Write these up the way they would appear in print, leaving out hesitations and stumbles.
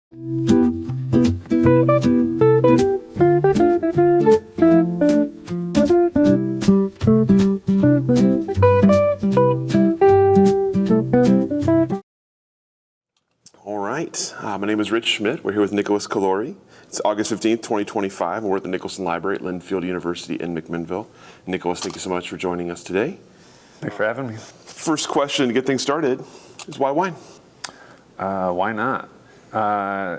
All right, my name is Rich Schmidt. We're here with Nicholas Caluori. It's August 15th, 2025. We're at the Nicholson Library at Linfield University in McMinnville. Nicholas, thank you so much for joining us today. Thanks for having me. First question to get things started is why wine? Why not?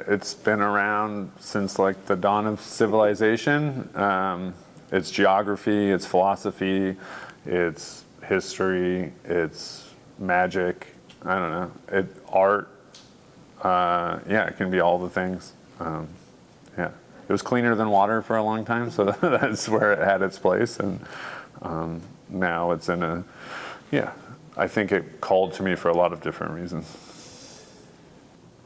It's been around since like the dawn of civilization. It's geography, it's philosophy, it's history, it's magic. I don't know. Art. It can be all the things. It was cleaner than water for a long time, so that's where it had its place. And now it's in I think it called to me for a lot of different reasons.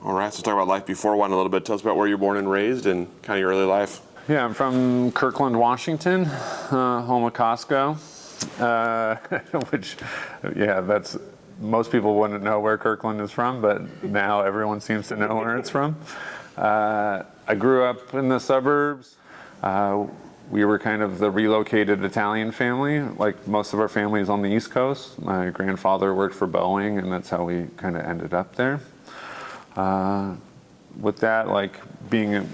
All right, so talk about life before wine a little bit. Tell us about where you were born and raised and kind of your early life. Yeah, I'm from Kirkland, Washington, home of Costco, that's most people wouldn't know where Kirkland is from, but now everyone seems to know where it's from. I grew up in the suburbs. We were kind of the relocated Italian family. Like most of our family is on the East Coast. My grandfather worked for Boeing, and that's how we kind of ended up there. With that, like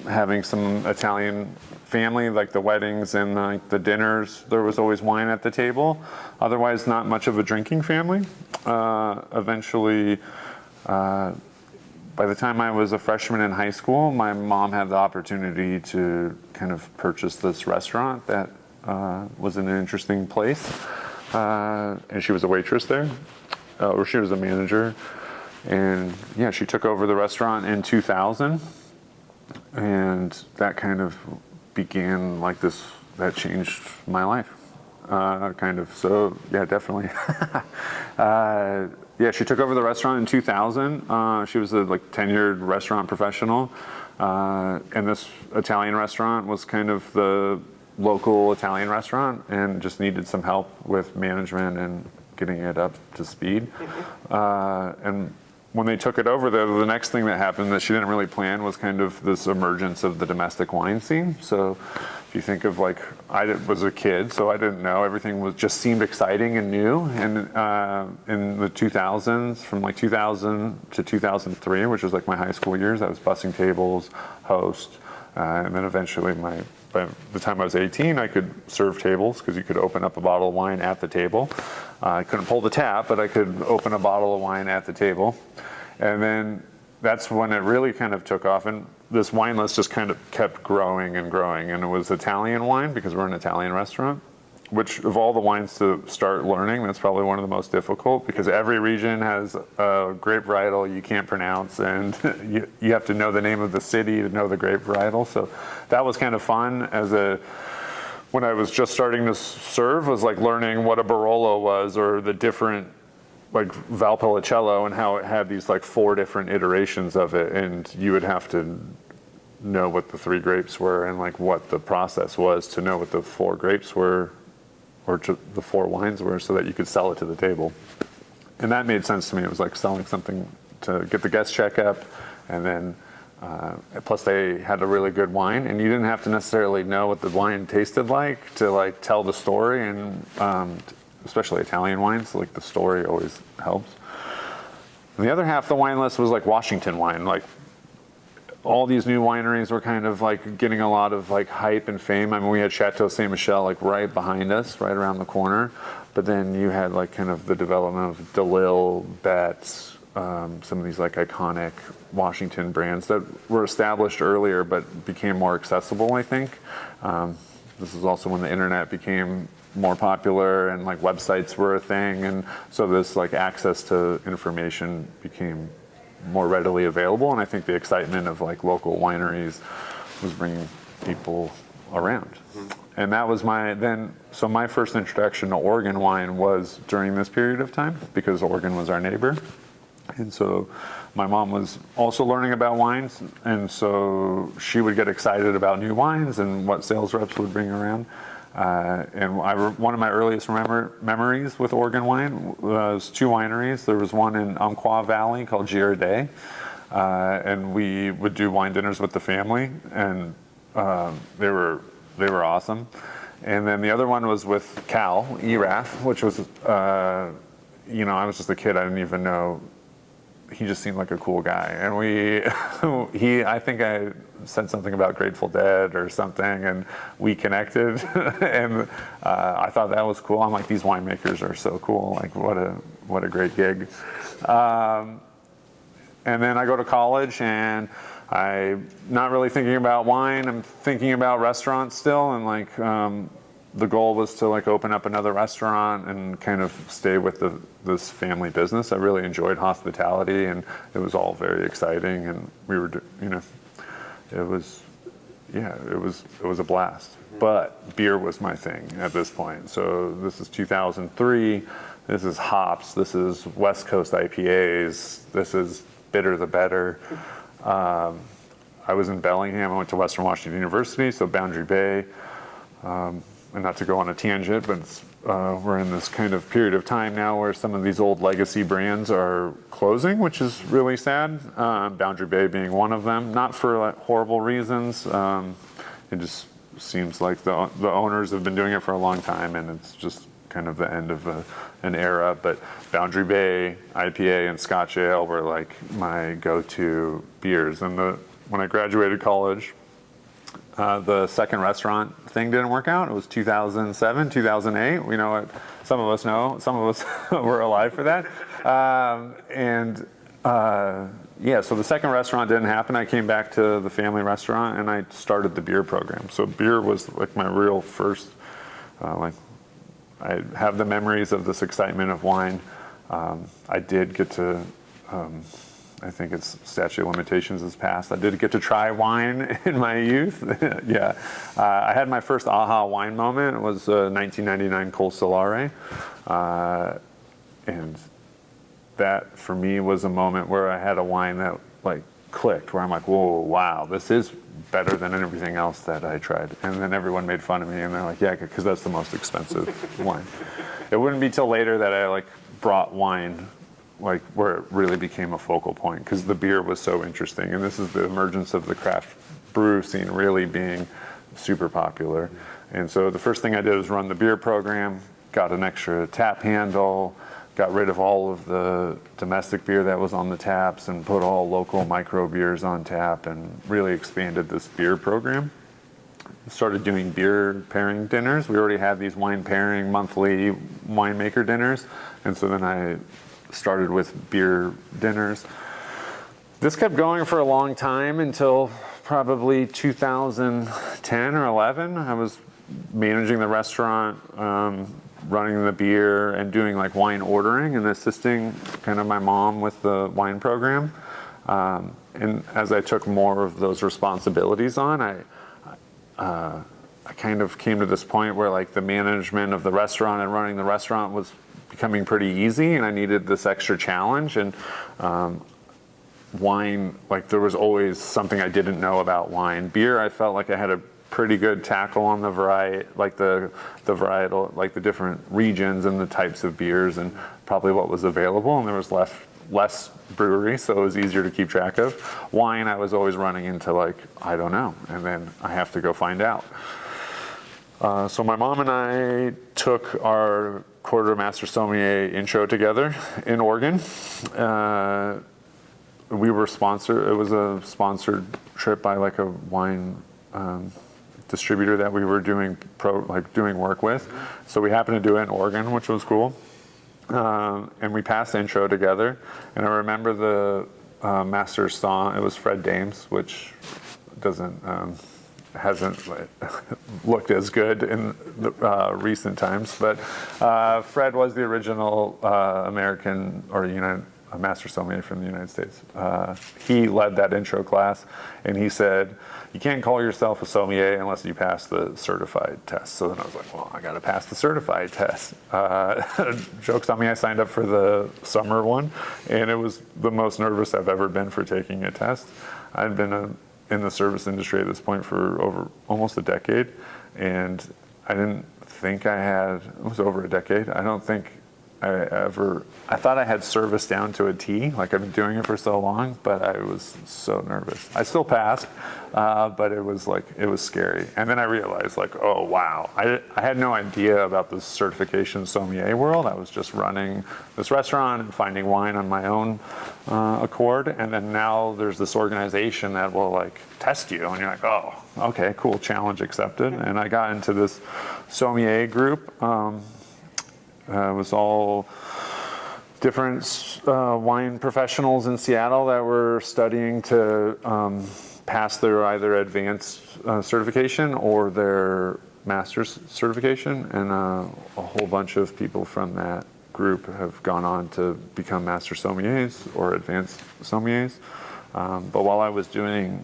having some Italian family, like the weddings and like the dinners, there was always wine at the table. Otherwise, not much of a drinking family. Eventually, by the time I was a freshman in high school, my mom had the opportunity to kind of purchase this restaurant that was in an interesting place. And she was a waitress there, or she was a manager. And yeah, she took over the restaurant in 2000. And that kind of began like this, that changed my life. So yeah, definitely. She took over the restaurant in 2000. She was a tenured restaurant professional. And this Italian restaurant was kind of the local Italian restaurant and just needed some help with management and getting it up to speed. And when they took it over, the next thing that happened that she didn't really plan was kind of this emergence of the domestic wine scene. So if you think of I was a kid, so I didn't know. Everything just seemed exciting and new. And in the 2000s, from 2000 to 2003, which was my high school years, I was bussing tables, host, and then eventually by the time I was 18, I could serve tables because you could open up a bottle of wine at the table. I couldn't pull the tap, but I could open a bottle of wine at the table. And then that's when it really kind of took off. And this wine list just kind of kept growing and growing. And it was Italian wine because we're an Italian restaurant, which of all the wines to start learning, that's probably one of the most difficult because every region has a grape varietal you can't pronounce. And you have to know the name of the city to know the grape varietal. So that was kind of fun when I was just starting to serve, was learning what a Barolo was or the different Valpolicella and how it had these 4 different iterations of it, and you would have to know what the 3 grapes were and what the process was to know what the 4 grapes were or the 4 wines were so that you could sell it to the table. And that made sense to me. It was selling something to get the guest checkup, and then plus they had a really good wine, and you didn't have to necessarily know what the wine tasted like to tell the story, and especially Italian wines, the story always helps. And the other half of the wine list was Washington wine. All these new wineries were kind of getting a lot of hype and fame. I mean, we had Chateau Saint Michel right behind us, right around the corner, but then you had kind of the development of DeLille, Betz, some of these iconic Washington brands that were established earlier but became more accessible, I think. This is also when the internet became more popular and websites were a thing, and so this access to information became more readily available, and I think the excitement of local wineries was bringing people around. Mm-hmm. And that was my first introduction to Oregon wine was during this period of time because Oregon was our neighbor. And so my mom was also learning about wines, and so she would get excited about new wines and what sales reps would bring around. And one of my earliest memories with Oregon wine was 2 wineries. There was one in Umpqua Valley called Girardet, and we would do wine dinners with the family, and they were awesome. And then the other one was with Cal Erath, which was I was just a kid. I didn't even know. He just seemed like a cool guy, and I think I said something about Grateful Dead or something, and we connected, and I thought that was cool. I'm like, these winemakers are so cool. Like, what a great gig. And then I go to college, and I'm not really thinking about wine. I'm thinking about restaurants still, and like the goal was to like open up another restaurant and kind of stay with this family business. I really enjoyed hospitality, and it was all very exciting, and we were, it was a blast. But beer was my thing at this point. So this is 2003. This is hops. This is West Coast IPAs. This is bitter the better. I was in Bellingham. I went to Western Washington University, so Boundary Bay. And not to go on a tangent, but we're in this kind of period of time now where some of these old legacy brands are closing, which is really sad. Boundary Bay being one of them, not for like horrible reasons. It just seems like the owners have been doing it for a long time, and it's just kind of the end of an era. But Boundary Bay, IPA, and Scotch Ale were like my go-to beers. And when I graduated college, the second restaurant thing didn't work out. It was 2007, 2008. We know what some of us know. Some of us were alive for that. So the second restaurant didn't happen. I came back to the family restaurant, and I started the beer program. So beer was like my real first, I have the memories of this excitement of wine. I did get to, I think it's statute of limitations has passed. I did get to try wine in my youth. Yeah. I had my first aha wine moment. It was 1999 Col Solare. And that for me was a moment where I had a wine that like clicked, where I'm like, whoa, wow, this is better than everything else that I tried. And then everyone made fun of me, and they're like, yeah, because that's the most expensive wine. It wouldn't be till later that I like brought wine like where it really became a focal point, because the beer was so interesting. And this is the emergence of the craft brew scene really being super popular. And so the first thing I did was run the beer program, got an extra tap handle, got rid of all of the domestic beer that was on the taps and put all local micro beers on tap, and really expanded this beer program. Started doing beer pairing dinners. We already had these wine pairing monthly winemaker dinners. And so then I started with beer dinners. This kept going for a long time until probably 2010 or 11. I was managing the restaurant, running the beer, and doing like wine ordering and assisting kind of my mom with the wine program. And as I took more of those responsibilities on, I kind of came to this point where like the management of the restaurant and running the restaurant was becoming pretty easy, and I needed this extra challenge. And wine, like there was always something I didn't know about wine. Beer, I felt like I had a pretty good tackle on the variety, like the varietal, like the different regions and the types of beers, and probably what was available. And there was less brewery, so it was easier to keep track of. Wine, I was always running into like, I don't know, and then I have to go find out. So my mom and I took our Court of Master Sommelier intro together in Oregon. We were sponsored. It was a sponsored trip by like a wine distributor that we were doing work with. So we happened to do it in Oregon, which was cool. And we passed the intro together. And I remember the master's song. It was Fred Dames, which hasn't looked as good in the, recent times. But Fred was the original American or a master sommelier from the United States. He led that intro class, and he said, you can't call yourself a sommelier unless you pass the certified test. So then I was like, well, I got to pass the certified test. Joke's on me, I signed up for the summer one, and it was the most nervous I've ever been for taking a test. I'd been in the service industry at this point for over almost a decade, and I didn't think it was over a decade. I don't think I thought I had service down to a T, like I've been doing it for so long, but I was so nervous. I still passed, but it was scary. And then I realized like, oh wow, I had no idea about the certification sommelier world. I was just running this restaurant and finding wine on my own accord. And then now there's this organization that will like test you, and you're like, oh, okay, cool, challenge accepted. And I got into this sommelier group. It was all different wine professionals in Seattle that were studying to pass their either advanced certification or their master's certification. And a whole bunch of people from that group have gone on to become master sommeliers or advanced sommeliers. But while I was doing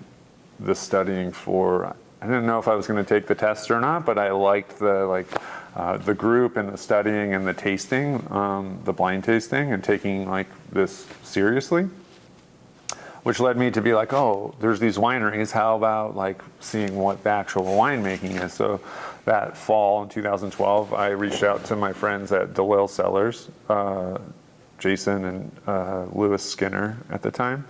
the studying I didn't know if I was going to take the test or not, but I liked the group and the studying and the tasting, the blind tasting, and taking like this seriously, which led me to be like, oh, there's these wineries. How about like seeing what the actual winemaking is? So that fall in 2012, I reached out to my friends at DeLille Cellars, Jason and Lewis Skinner at the time,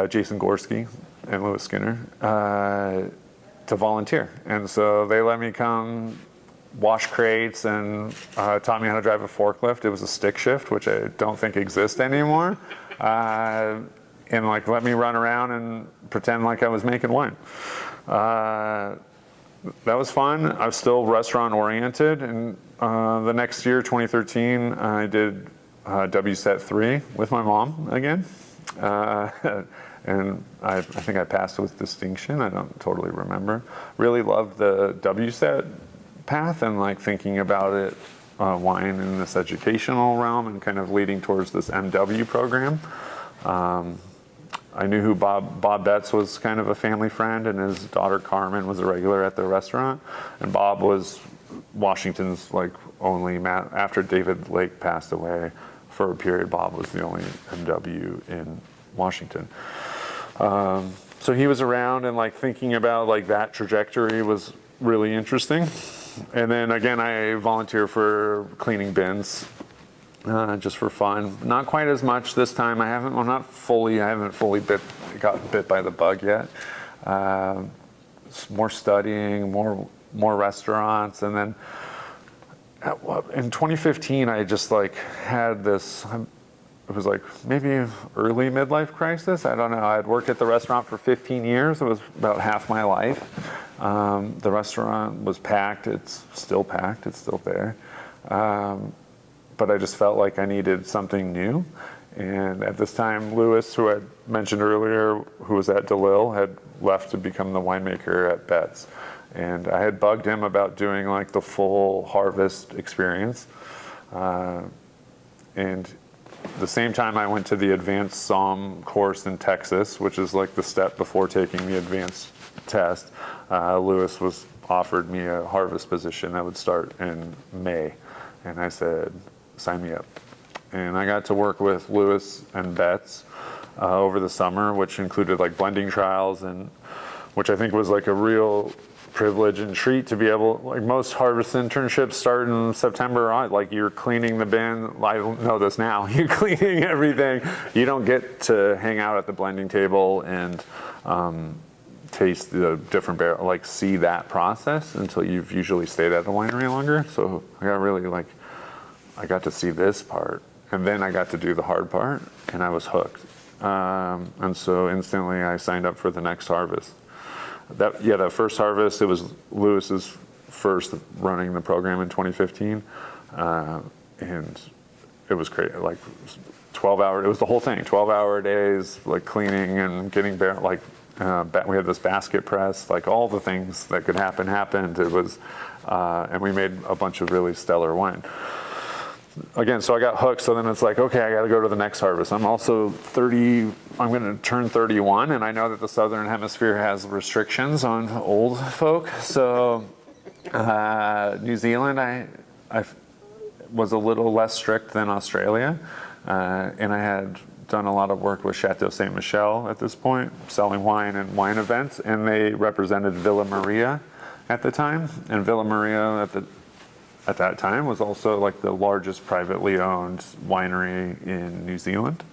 Jason Gorski and Lewis Skinner, to volunteer. And so they let me come wash crates and taught me how to drive a forklift. It was a stick shift, which I don't think exists anymore. And like let me run around and pretend like I was making wine. That was fun. I was still restaurant oriented. And the next year, 2013, I did WSET 3 with my mom again. And I think I passed with distinction. I don't totally remember. Really loved the WSET path and like thinking about it, wine in this educational realm and kind of leading towards this MW program. I knew who Bob Betz was, kind of a family friend, and his daughter Carmen was a regular at the restaurant. And Bob was Washington's like only, after David Lake passed away for a period, Bob was the only MW in Washington. So he was around, and like thinking about like that trajectory was really interesting. And then again, I volunteer for cleaning bins, just for fun. Not quite as much this time. I haven't fully got bit by the bug yet. More studying, more restaurants, and then in 2015, I just like had this. It was like maybe early midlife crisis. I don't know. I had worked at the restaurant for 15 years. It was about half my life. The restaurant was packed. It's still packed. It's still there. But I just felt like I needed something new. And at this time, Lewis, who I mentioned earlier, who was at DeLille, had left to become the winemaker at Betz. And I had bugged him about doing like the full harvest experience. And the same time I went to the advanced Somm course in Texas, which is like the step before taking the advanced test, Lewis offered me a harvest position that would start in May. And I said, sign me up. And I got to work with Lewis and Betz over the summer, which included like blending trials, and which I think was like a real privilege and treat to be able, like most harvest internships start in September on, like you're cleaning the bin. I know this now. You're cleaning everything. You don't get to hang out at the blending table and taste the different barrel, like see that process until you've usually stayed at the winery longer. So I got to see this part, and then I got to do the hard part, and I was hooked. And so instantly I signed up for the next harvest. That first harvest, it was Lewis's first running the program in 2015, and it was crazy. Like 12-hour, it was the whole thing. 12-hour days, like cleaning and getting we had this basket press, like all the things that could happen happened. It was, and we made a bunch of really stellar wine. Again, so I got hooked. So then it's like, okay, I got to go to the next harvest. I'm also 30. I'm going to turn 31, and I know that the Southern Hemisphere has restrictions on old folk. So New Zealand, I was a little less strict than Australia, and I had done a lot of work with Chateau Saint Michel at this point, selling wine and wine events, and they represented Villa Maria at the time, and Villa Maria at that time was also like the largest privately owned winery in New Zealand,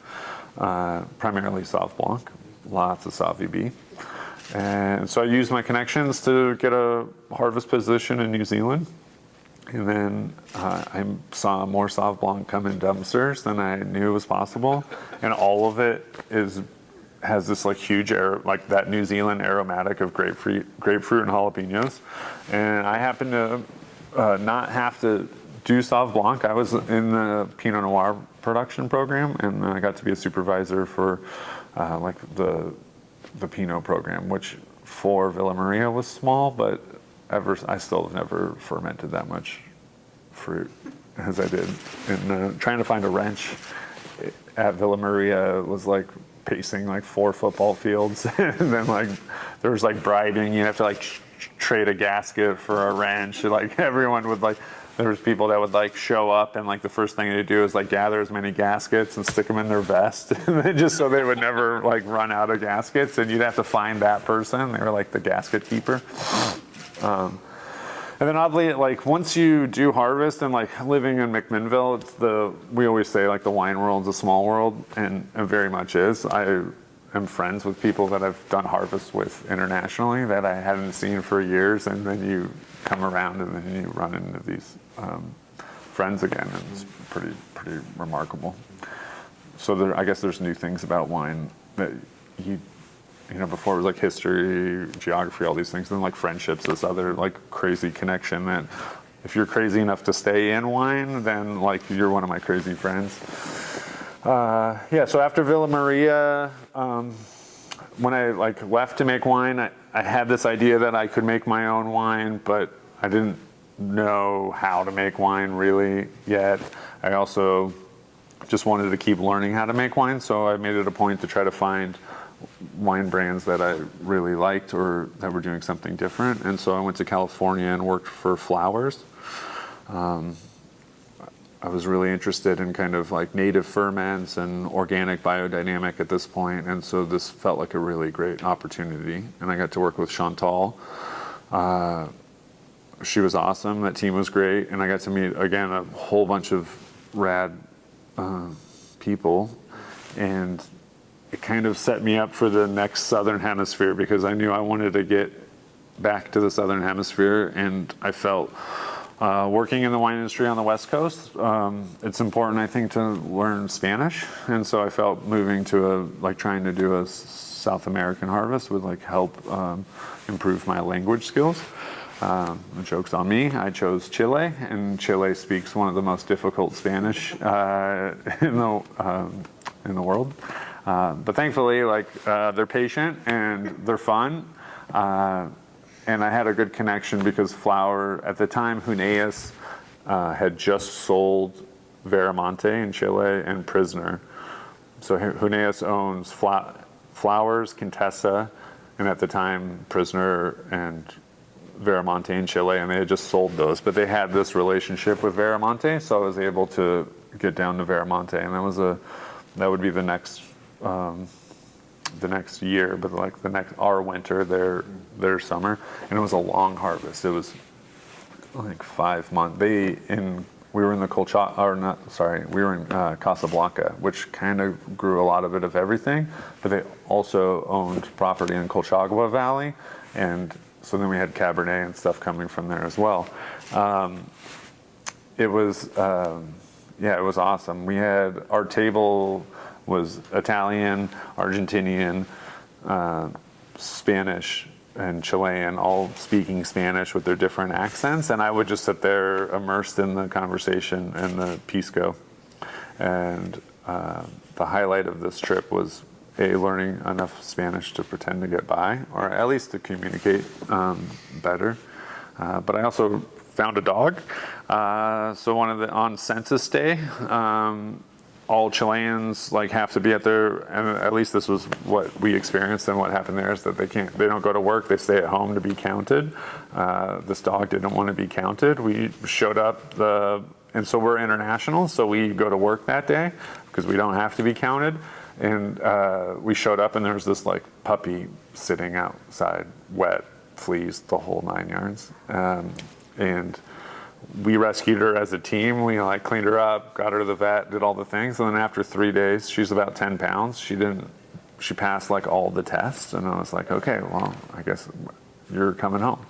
primarily Sauv Blanc, lots of Sauv B. And so I used my connections to get a harvest position in New Zealand. And then I saw more Sauv Blanc come in dumpsters than I knew was possible. And all of it has this like huge, like that New Zealand aromatic of grapefruit and jalapenos. And I happened to not have to do Sauv Blanc. I was in the Pinot Noir production program, and I got to be a supervisor for like the Pinot program, which for Villa Maria was small, but I still have never fermented that much fruit as I did. And trying to find a wrench at Villa Maria was like pacing like 4 football fields. And then like there was like bribing. You have to like trade a gasket for a wrench. Like everyone would like, there was people that would like show up, and like the first thing they do is like gather as many gaskets and stick them in their vest, and then just so they would never like run out of gaskets, and you'd have to find that person. They were like the gasket keeper. And then oddly, like once you do harvest, and like living in McMinnville, we always say like the wine world's a small world, and it very much is. I am friends with people that I've done harvests with internationally that I hadn't seen for years, and then you come around and then you run into these friends again, and it's pretty remarkable. So I guess there's new things about wine that you know, before it was like history, geography, all these things, and then like friendships, this other like crazy connection that if you're crazy enough to stay in wine, then like you're one of my crazy friends. So after Villa Maria, when I like left to make wine, I had this idea that I could make my own wine, but I didn't know how to make wine really yet. I also just wanted to keep learning how to make wine, so I made it a point to try to find wine brands that I really liked or that were doing something different. And so I went to California and worked for Flowers. I was really interested in kind of like native ferments and organic biodynamic at this point, and so this felt like a really great opportunity. And I got to work with Chantal. She was awesome. That team was great, and I got to meet again a whole bunch of rad people, and it kind of set me up for the next Southern Hemisphere, because I knew I wanted to get back to the Southern Hemisphere, and I felt working in the wine industry on the West Coast, it's important, I think, to learn Spanish, and so I felt moving to trying to do a South American harvest would like help improve my language skills. The joke's on me. I chose Chile, and Chile speaks one of the most difficult Spanish in the world. But thankfully, they're patient and they're fun. And I had a good connection because Flower, at the time, Huneeus had just sold Veramonte in Chile and Prisoner. So Huneeus owns Flowers, Contessa, and at the time, Prisoner and Veramonte in Chile, and they had just sold those. But they had this relationship with Veramonte, so I was able to get down to Veramonte, and that would be the next year, but our winter, their summer, and it was a long harvest. It was like 5 months. We were in Casablanca, which kind of grew a lot of it of everything, but they also owned property in Colchagua Valley, and so then we had Cabernet and stuff coming from there as well. It was awesome. We had our table was Italian, Argentinian, Spanish, and Chilean, all speaking Spanish with their different accents, and I would just sit there immersed in the conversation and the pisco. And the highlight of this trip was learning enough Spanish to pretend to get by, or at least to communicate better. But I also found a dog. So on census day, all Chileans have to be at and at least this was what we experienced, and what happened there is that they don't go to work, they stay at home to be counted. This dog didn't want to be counted. We showed up, and so we're international, so we go to work that day because we don't have to be counted. And we showed up, and there was this puppy sitting outside, wet, fleas, the whole 9 yards. And we rescued her as a team. We like cleaned her up, got her to the vet, did all the things. And then after 3 days, she's about 10 pounds. She passed like all the tests. And I was like, okay, well, I guess you're coming home.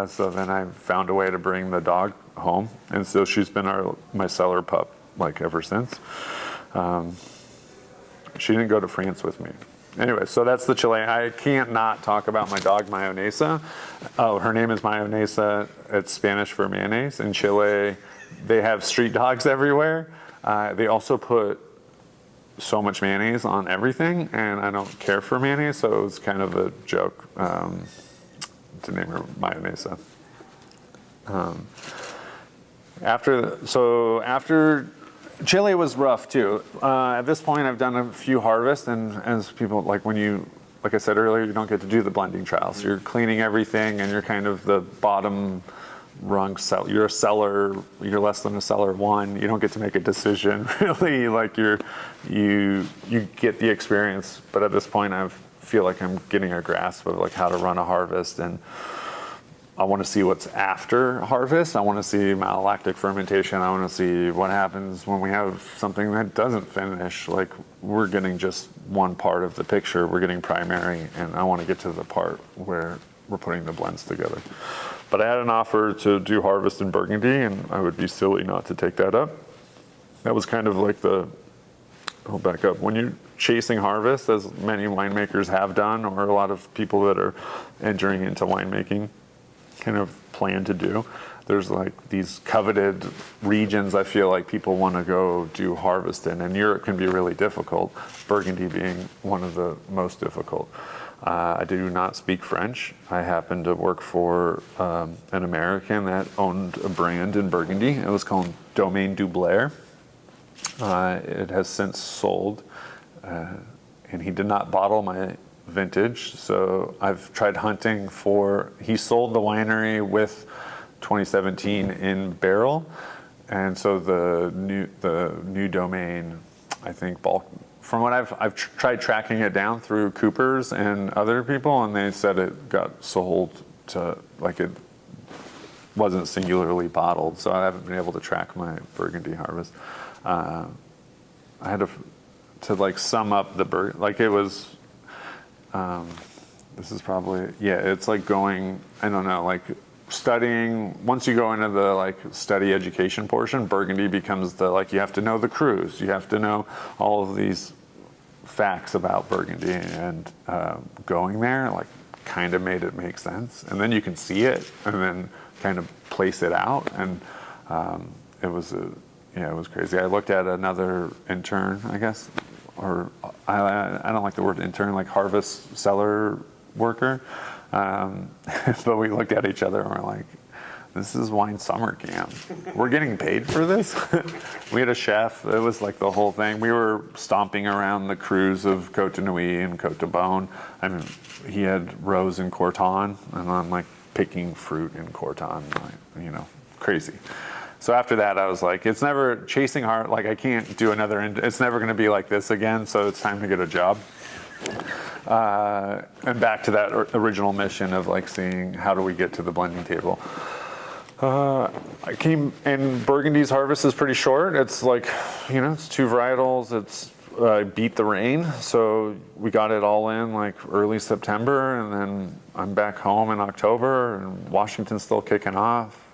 So then I found a way to bring the dog home. And so she's been my cellar pup like ever since. She didn't go to France with me. Anyway, so that's the Chilean. I can't not talk about my dog, Mayonesa. Oh, her name is Mayonesa. It's Spanish for mayonnaise. In Chile, they have street dogs everywhere. They also put so much mayonnaise on everything, and I don't care for mayonnaise, so it was kind of a joke to name her Mayonesa. After Chile was rough too. At this point, I've done a few harvests, and as people like I said earlier, you don't get to do the blending trials. You're cleaning everything, and you're kind of the bottom rung cellar. You're a cellar. You're less than a cellar one. You don't get to make a decision really. Like you get the experience, but at this point, I feel like I'm getting a grasp of like how to run a harvest, and I want to see what's after harvest. I want to see malolactic fermentation. I want to see what happens when we have something that doesn't finish. Like we're getting just one part of the picture. We're getting primary, and I want to get to the part where we're putting the blends together. But I had an offer to do harvest in Burgundy, and I would be silly not to take that up. That was kind of like I'll back up. When you're chasing harvest, as many winemakers have done, or a lot of people that are entering into winemaking kind of plan to do, there's like these coveted regions I feel like people want to go do harvest in, and Europe can be really difficult, Burgundy being one of the most difficult. I do not speak French. I happened to work for an American that owned a brand in Burgundy. It was called Domaine du Blair. It has since sold, and he did not bottle my vintage, so I've tried hunting for. He sold the winery with 2017 in barrel, and so the new domain, I think bulk. From what I've tried tracking it down through Coopers and other people, and they said it got sold to like it wasn't singularly bottled, so I haven't been able to track my Burgundy harvest. I had to like sum up the like it was. This is probably, it's like going, I don't know, like studying, once you go into the like study education portion, Burgundy becomes like you have to know the cruise, you have to know all of these facts about Burgundy, and going there like kind of made it make sense. And then you can see it and then kind of place it out, and it was crazy. I looked at another intern, I guess, or I don't like the word intern, like harvest cellar worker. But we looked at each other and we're like, this is wine summer camp. We're getting paid for this? We had a chef. It was like the whole thing. We were stomping around the cruise of Côte de Nuit and Côte de Beaune. I mean, he had rose and Corton, and I'm like picking fruit in Corton, like, crazy. So after that, I was like, it's never chasing hard. Like I can't do another. It's never going to be like this again. So it's time to get a job. And back to that original mission of like seeing how do we get to the blending table. I came, and Burgundy's harvest is pretty short. It's like, it's 2 varietals. It's beat the rain. So we got it all in like early September, and then I'm back home in October, and Washington's still kicking off.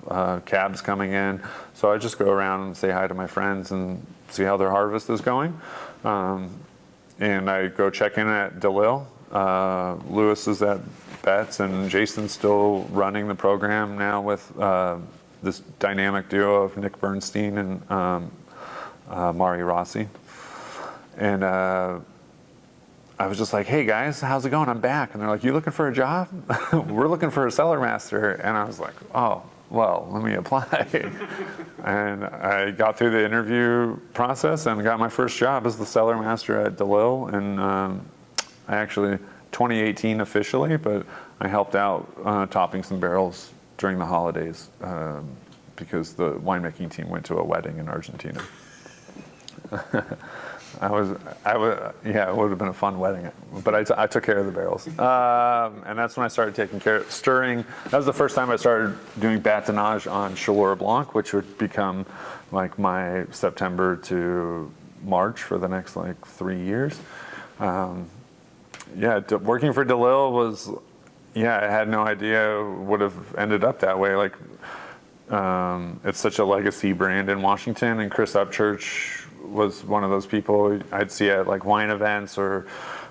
Cabs coming in. So I just go around and say hi to my friends and see how their harvest is going. And I go check in at DeLille. Lewis is at Betz, and Jason's still running the program now with this dynamic duo of Nick Bernstein and Mari Rossi. And I was just like, hey guys, how's it going? I'm back. And they're like, you looking for a job? We're looking for a cellar master. And I was like, oh, well, let me apply. And I got through the interview process and got my first job as the cellar master at DeLille. And I actually, 2018 officially, but I helped out topping some barrels during the holidays because the winemaking team went to a wedding in Argentina. Yeah, it would have been a fun wedding, but I took care of the barrels, and that's when I started taking care of stirring. That was the first time I started doing batonnage on Caluori Blanc, which would become like my September to March for the next like 3 years. Working for DeLille was, I had no idea it would have ended up that way. Like, it's such a legacy brand in Washington, and Chris Upchurch was one of those people I'd see at like wine events or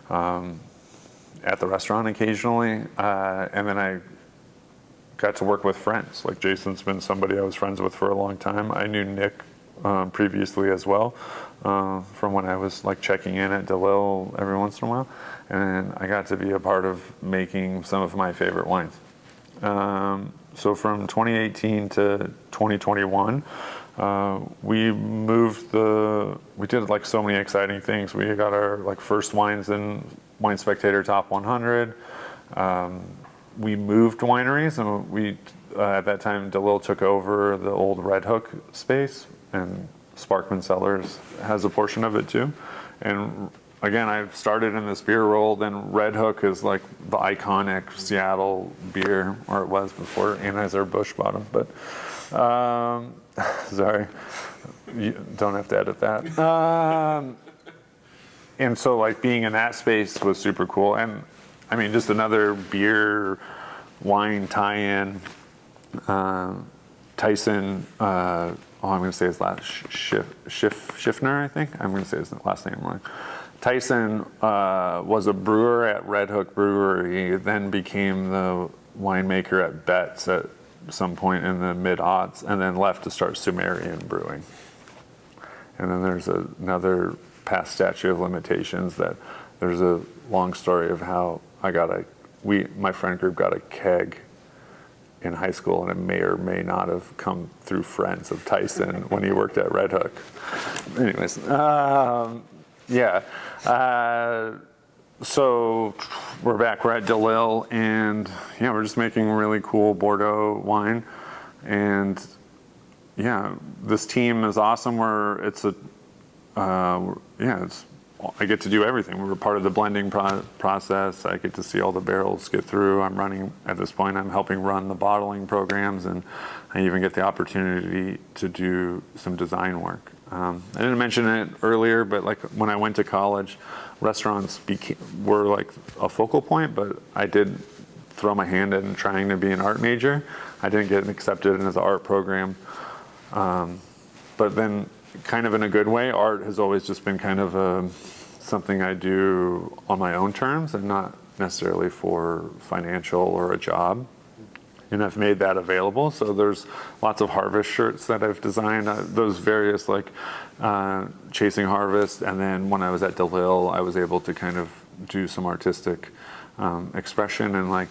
at the restaurant occasionally. And then I got to work with friends. Like Jason's been somebody I was friends with for a long time. I knew Nick previously as well, from when I was like checking in at DeLille every once in a while. And I got to be a part of making some of my favorite wines. So from 2018 to 2021, we did like so many exciting things. We got our like first wines in Wine Spectator Top 100. We moved wineries, and we at that time DeLille took over the old Red Hook space, and Sparkman Cellars has a portion of it too. And again, I started in this beer world, and Red Hook is like the iconic Seattle beer, or it was before Anheuser-Busch bought them. But sorry, you don't have to edit that. And so like being in that space was super cool. And I mean, just another beer wine tie-in. Tyson, I'm going to say his last, Schiffner, I think. I'm going to say his last name wrong. Tyson was a brewer at Red Hook Brewery, then became the winemaker at Betz at some point in the mid-aughts, and then left to start Sumerian Brewing. And then there's another past statute of limitations that there's a long story of how my friend group got a keg in high school, and it may or may not have come through friends of Tyson when he worked at Red Hook. Anyways, so we're back. We're at DeLille, and we're just making really cool Bordeaux wine. And this team is awesome. I get to do everything. We're part of the blending process. I get to see all the barrels get through. At this point, I'm helping run the bottling programs, and I even get the opportunity to do some design work. I didn't mention it earlier, but like when I went to college, restaurants were like a focal point, but I did throw my hand in trying to be an art major. I didn't get accepted into the art program. But then kind of in a good way, art has always just been kind of something I do on my own terms and not necessarily for financial or a job. And I've made that available. So there's lots of harvest shirts that I've designed, those various like Chasing Harvest. And then when I was at DeLille, I was able to kind of do some artistic expression, and like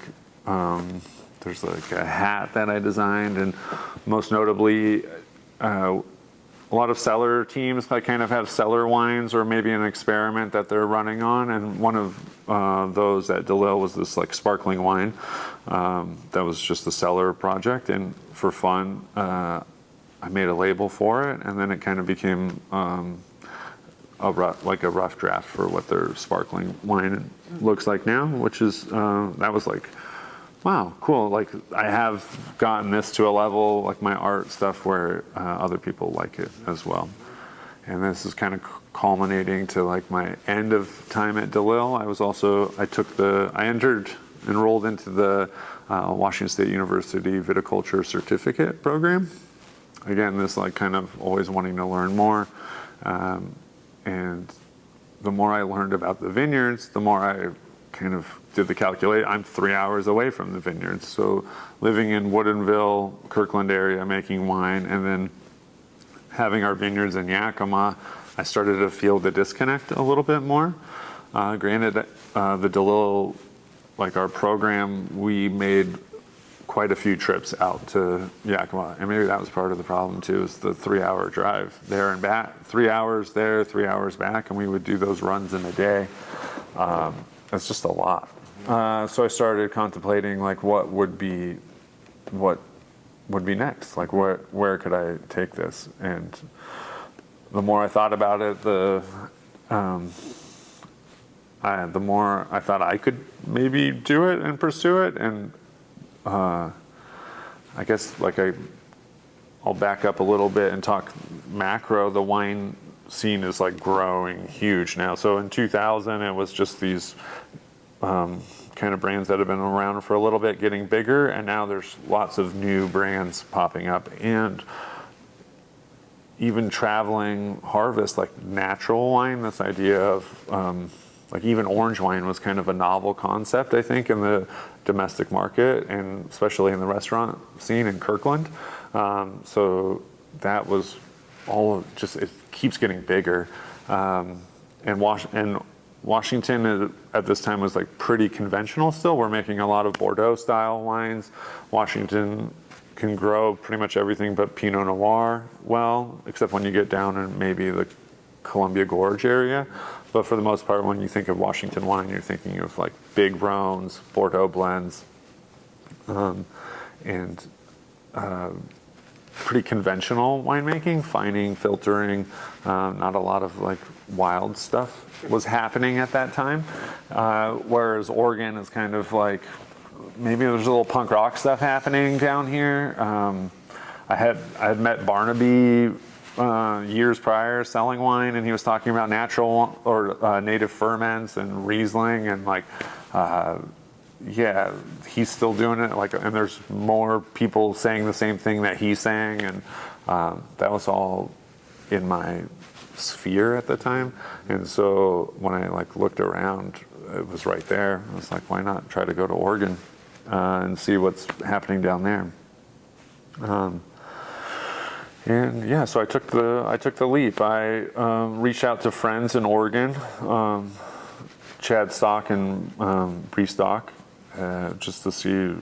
there's like a hat that I designed, and most notably a lot of cellar teams that kind of have cellar wines or maybe an experiment that they're running on. And one of those at DeLille was this like sparkling wine that was just a cellar project. And for fun, I made a label for it, and then it kind of became a rough draft for what their sparkling wine looks like now, which is, that was like, wow, cool. Like I have gotten this to a level, like my art stuff, where other people like it as well. And this is kind of culminating to like my end of time at DeLille. I enrolled into the Washington State University Viticulture Certificate program. Again, this like kind of always wanting to learn more. And the more I learned about the vineyards, the more I kind of did the calculate. I'm 3 hours away from the vineyards. So living in Woodinville, Kirkland area, making wine, and then having our vineyards in Yakima, I started to feel the disconnect a little bit more. Granted, the DeLille, like our program, we made quite a few trips out to Yakima, and maybe that was part of the problem too, is the 3 hour drive there and back. 3 hours there, 3 hours back, and we would do those runs in a day. That's just a lot. So I started contemplating like what would be next, like where could I take this? And the more I thought about it, the more I thought I could maybe do it and pursue it. And I guess I'll back up a little bit and talk macro. The wine scene is like growing huge now. So in 2000, it was just these kind of brands that have been around for a little bit getting bigger, and now there's lots of new brands popping up. And even traveling harvest, like natural wine, this idea of like even orange wine was kind of a novel concept, I think, in the domestic market, and especially in the restaurant scene in Kirkland. So that was all just, it keeps getting bigger. And Washington at this time was like pretty conventional still. We're making a lot of Bordeaux style wines. Washington can grow pretty much everything but Pinot Noir well, except when you get down in maybe the Columbia Gorge area. But for the most part, when you think of Washington wine, you're thinking of like big Rhones, Bordeaux blends, and pretty conventional winemaking, fining, filtering. Not a lot of like wild stuff was happening at that time. Whereas Oregon is kind of like, maybe there's a little punk rock stuff happening down here. I had met Barnaby years prior selling wine, and he was talking about natural or native ferments and Riesling, and like, yeah, he's still doing it. Like, and there's more people saying the same thing that he's saying, and that was all in my sphere at the time. And so when I like looked around, it was right there. I was like, why not try to go to Oregon and see what's happening down there? And yeah, so I took the leap. I reached out to friends in Oregon, Chad Stock and Bree Stock, just to see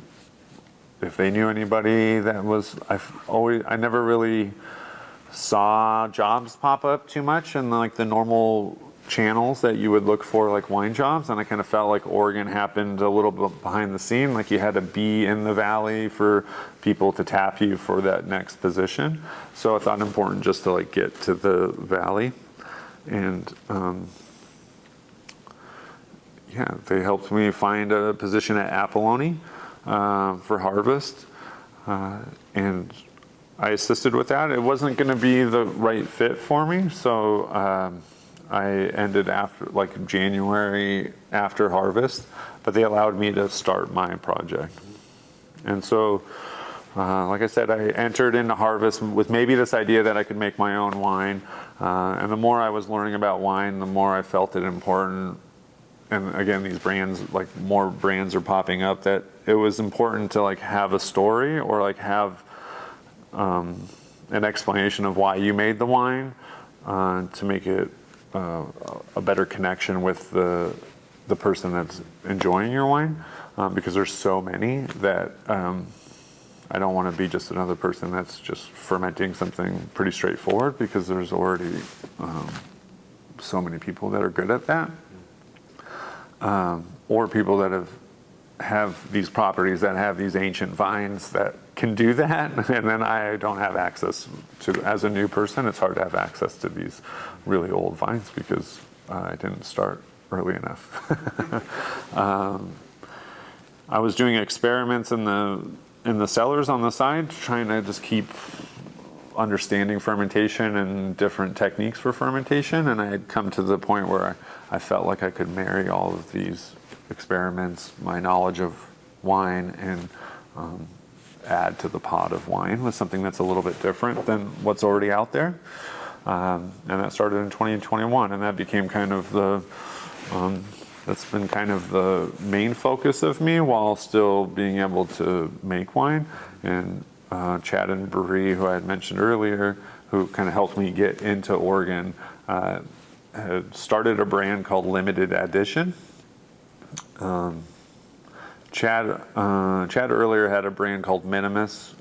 if they knew anybody that was. I never really saw jobs pop up too much in like the normal channels that you would look for, like wine jobs, and I kind of felt like Oregon happened a little bit behind the scene, like you had to be in the valley for people to tap you for that next position. So I thought it important just to like get to the valley, and yeah, they helped me find a position at Apolloni for harvest, and I assisted with that. It wasn't going to be the right fit for me, so I ended after like January after harvest, but they allowed me to start my project. And so, like I said, I entered into harvest with maybe this idea that I could make my own wine. And the more I was learning about wine, the more I felt it important. And again, these brands, like more brands are popping up, that it was important to like have a story or like have an explanation of why you made the wine to make it a better connection with the person that's enjoying your wine, because there's so many that I don't want to be just another person that's just fermenting something pretty straightforward, because there's already so many people that are good at that, or people that have these properties that have these ancient vines that can do that, and then I don't have access to. As a new person, it's hard to have access to these really old vines because I didn't start early enough. I was doing experiments in the cellars on the side, trying to just keep understanding fermentation and different techniques for fermentation, and I had come to the point where I felt like I could marry all of these experiments, my knowledge of wine, and add to the pot of wine with something that's a little bit different than what's already out there. And that started in 2021, and that became kind of that's been kind of the main focus of me while still being able to make wine. And Chad and Bree, who I had mentioned earlier, who kind of helped me get into Oregon, had started a brand called Limited Edition. Chad earlier had a brand called Minimus,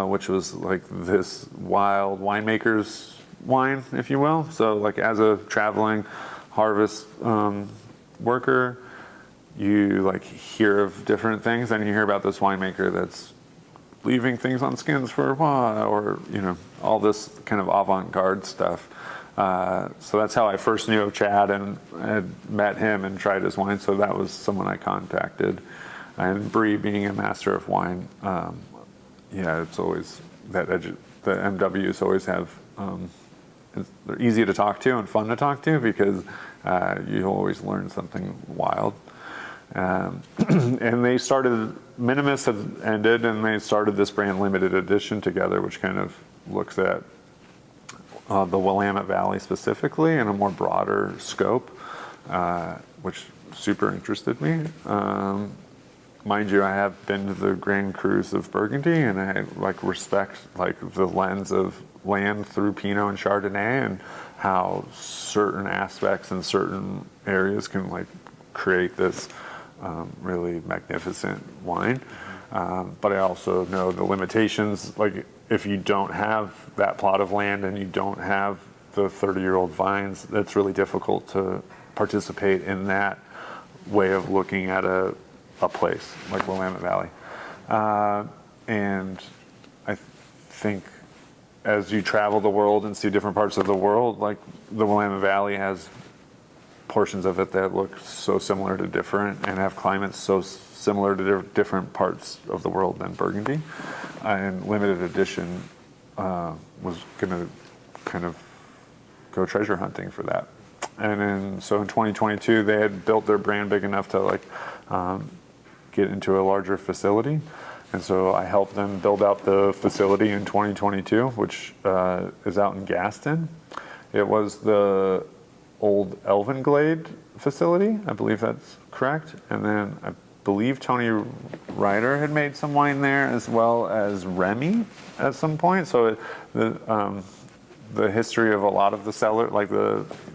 which was like this wild winemaker's wine, if you will. So like as a traveling harvest worker, you like hear of different things, and you hear about this winemaker that's leaving things on skins for a while, or all this kind of avant-garde stuff. So that's how I first knew of Chad and had met him and tried his wine. So that was someone I contacted. And Bree, being a master of wine, it's always the MWs always have. They're easy to talk to and fun to talk to because you always learn something wild. And they started, Minimus had ended, and they started this brand limited edition together, which kind of looks at the Willamette Valley specifically in a more broader scope, which super interested me. Mind you, I have been to the Grand Crus of Burgundy, and I respect the lens of land through Pinot and Chardonnay, and how certain aspects in certain areas can create this really magnificent wine. But I also know the limitations. If you don't have that plot of land and you don't have the 30-year-old vines, it's really difficult to participate in that way of looking at a place like Willamette Valley. And I think as you travel the world and see different parts of the world, the Willamette Valley has portions of it that look so similar to different and have climates so similar to different parts of the world than Burgundy. And limited edition was going to kind of go treasure hunting for that. And so in 2022, they had built their brand big enough to get into a larger facility. And so I helped them build out the facility in 2022, which is out in Gaston. It was the old Elvenglade facility. I believe that's correct. And then I believe Tony Ryder had made some wine there, as well as Remy at some point. So the history of a lot of the cellar,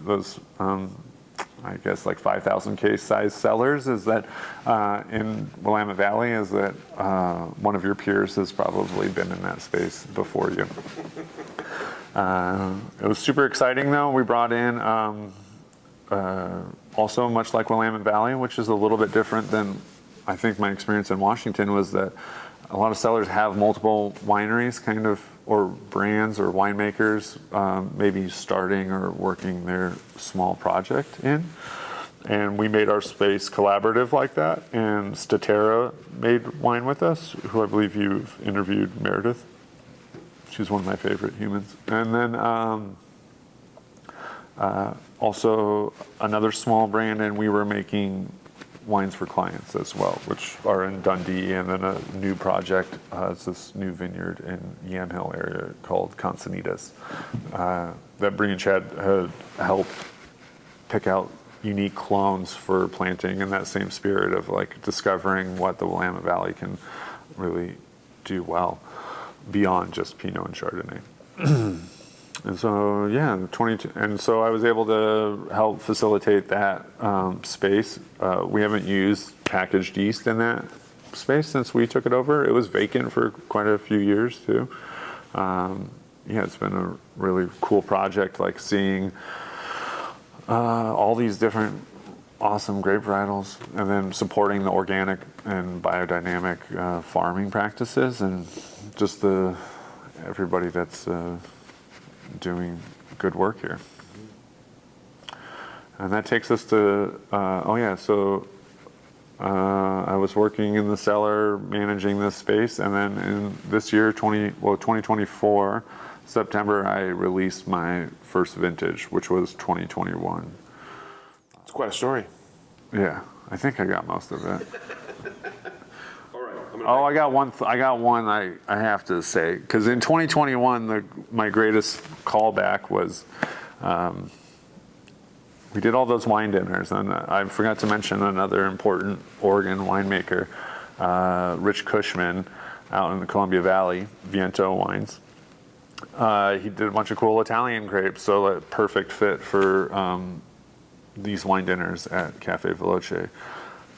those I guess 5,000 case size cellars, is that in Willamette Valley, is that one of your peers has probably been in that space before you. It was super exciting though. We brought in also, much like Willamette Valley, which is a little bit different than I think my experience in Washington, was that a lot of cellars have multiple wineries or brands or winemakers maybe starting or working their small project in. And we made our space collaborative like that. And Statera made wine with us, who I believe you've interviewed, Meredith. She's one of my favorite humans. And then also another small brand, and we were making wines for clients as well, which are in Dundee, and then a new project. It's this new vineyard in Yamhill area called Consanitas that Bree and Chad had helped pick out unique clones for planting in that same spirit of discovering what the Willamette Valley can really do well beyond just Pinot and Chardonnay. And so, and so I was able to help facilitate that space. We haven't used packaged yeast in that space since we took it over. It was vacant for quite a few years too. It's been a really cool project, seeing all these different awesome grape varietals, and then supporting the organic and biodynamic farming practices, and just everybody that's doing good work here. And that takes us to, I was working in the cellar managing this space, and then in this year, 2024, September, I released my first vintage, which was 2021. It's quite a story. Yeah, I think I got most of it. All right. I got one. I have to say, because in 2021, my greatest callback was we did all those wine dinners, and I forgot to mention another important Oregon winemaker, Rich Cushman, out in the Columbia Valley, Viento Wines. He did a bunch of cool Italian grapes, so a perfect fit for these wine dinners at Cafe Veloce.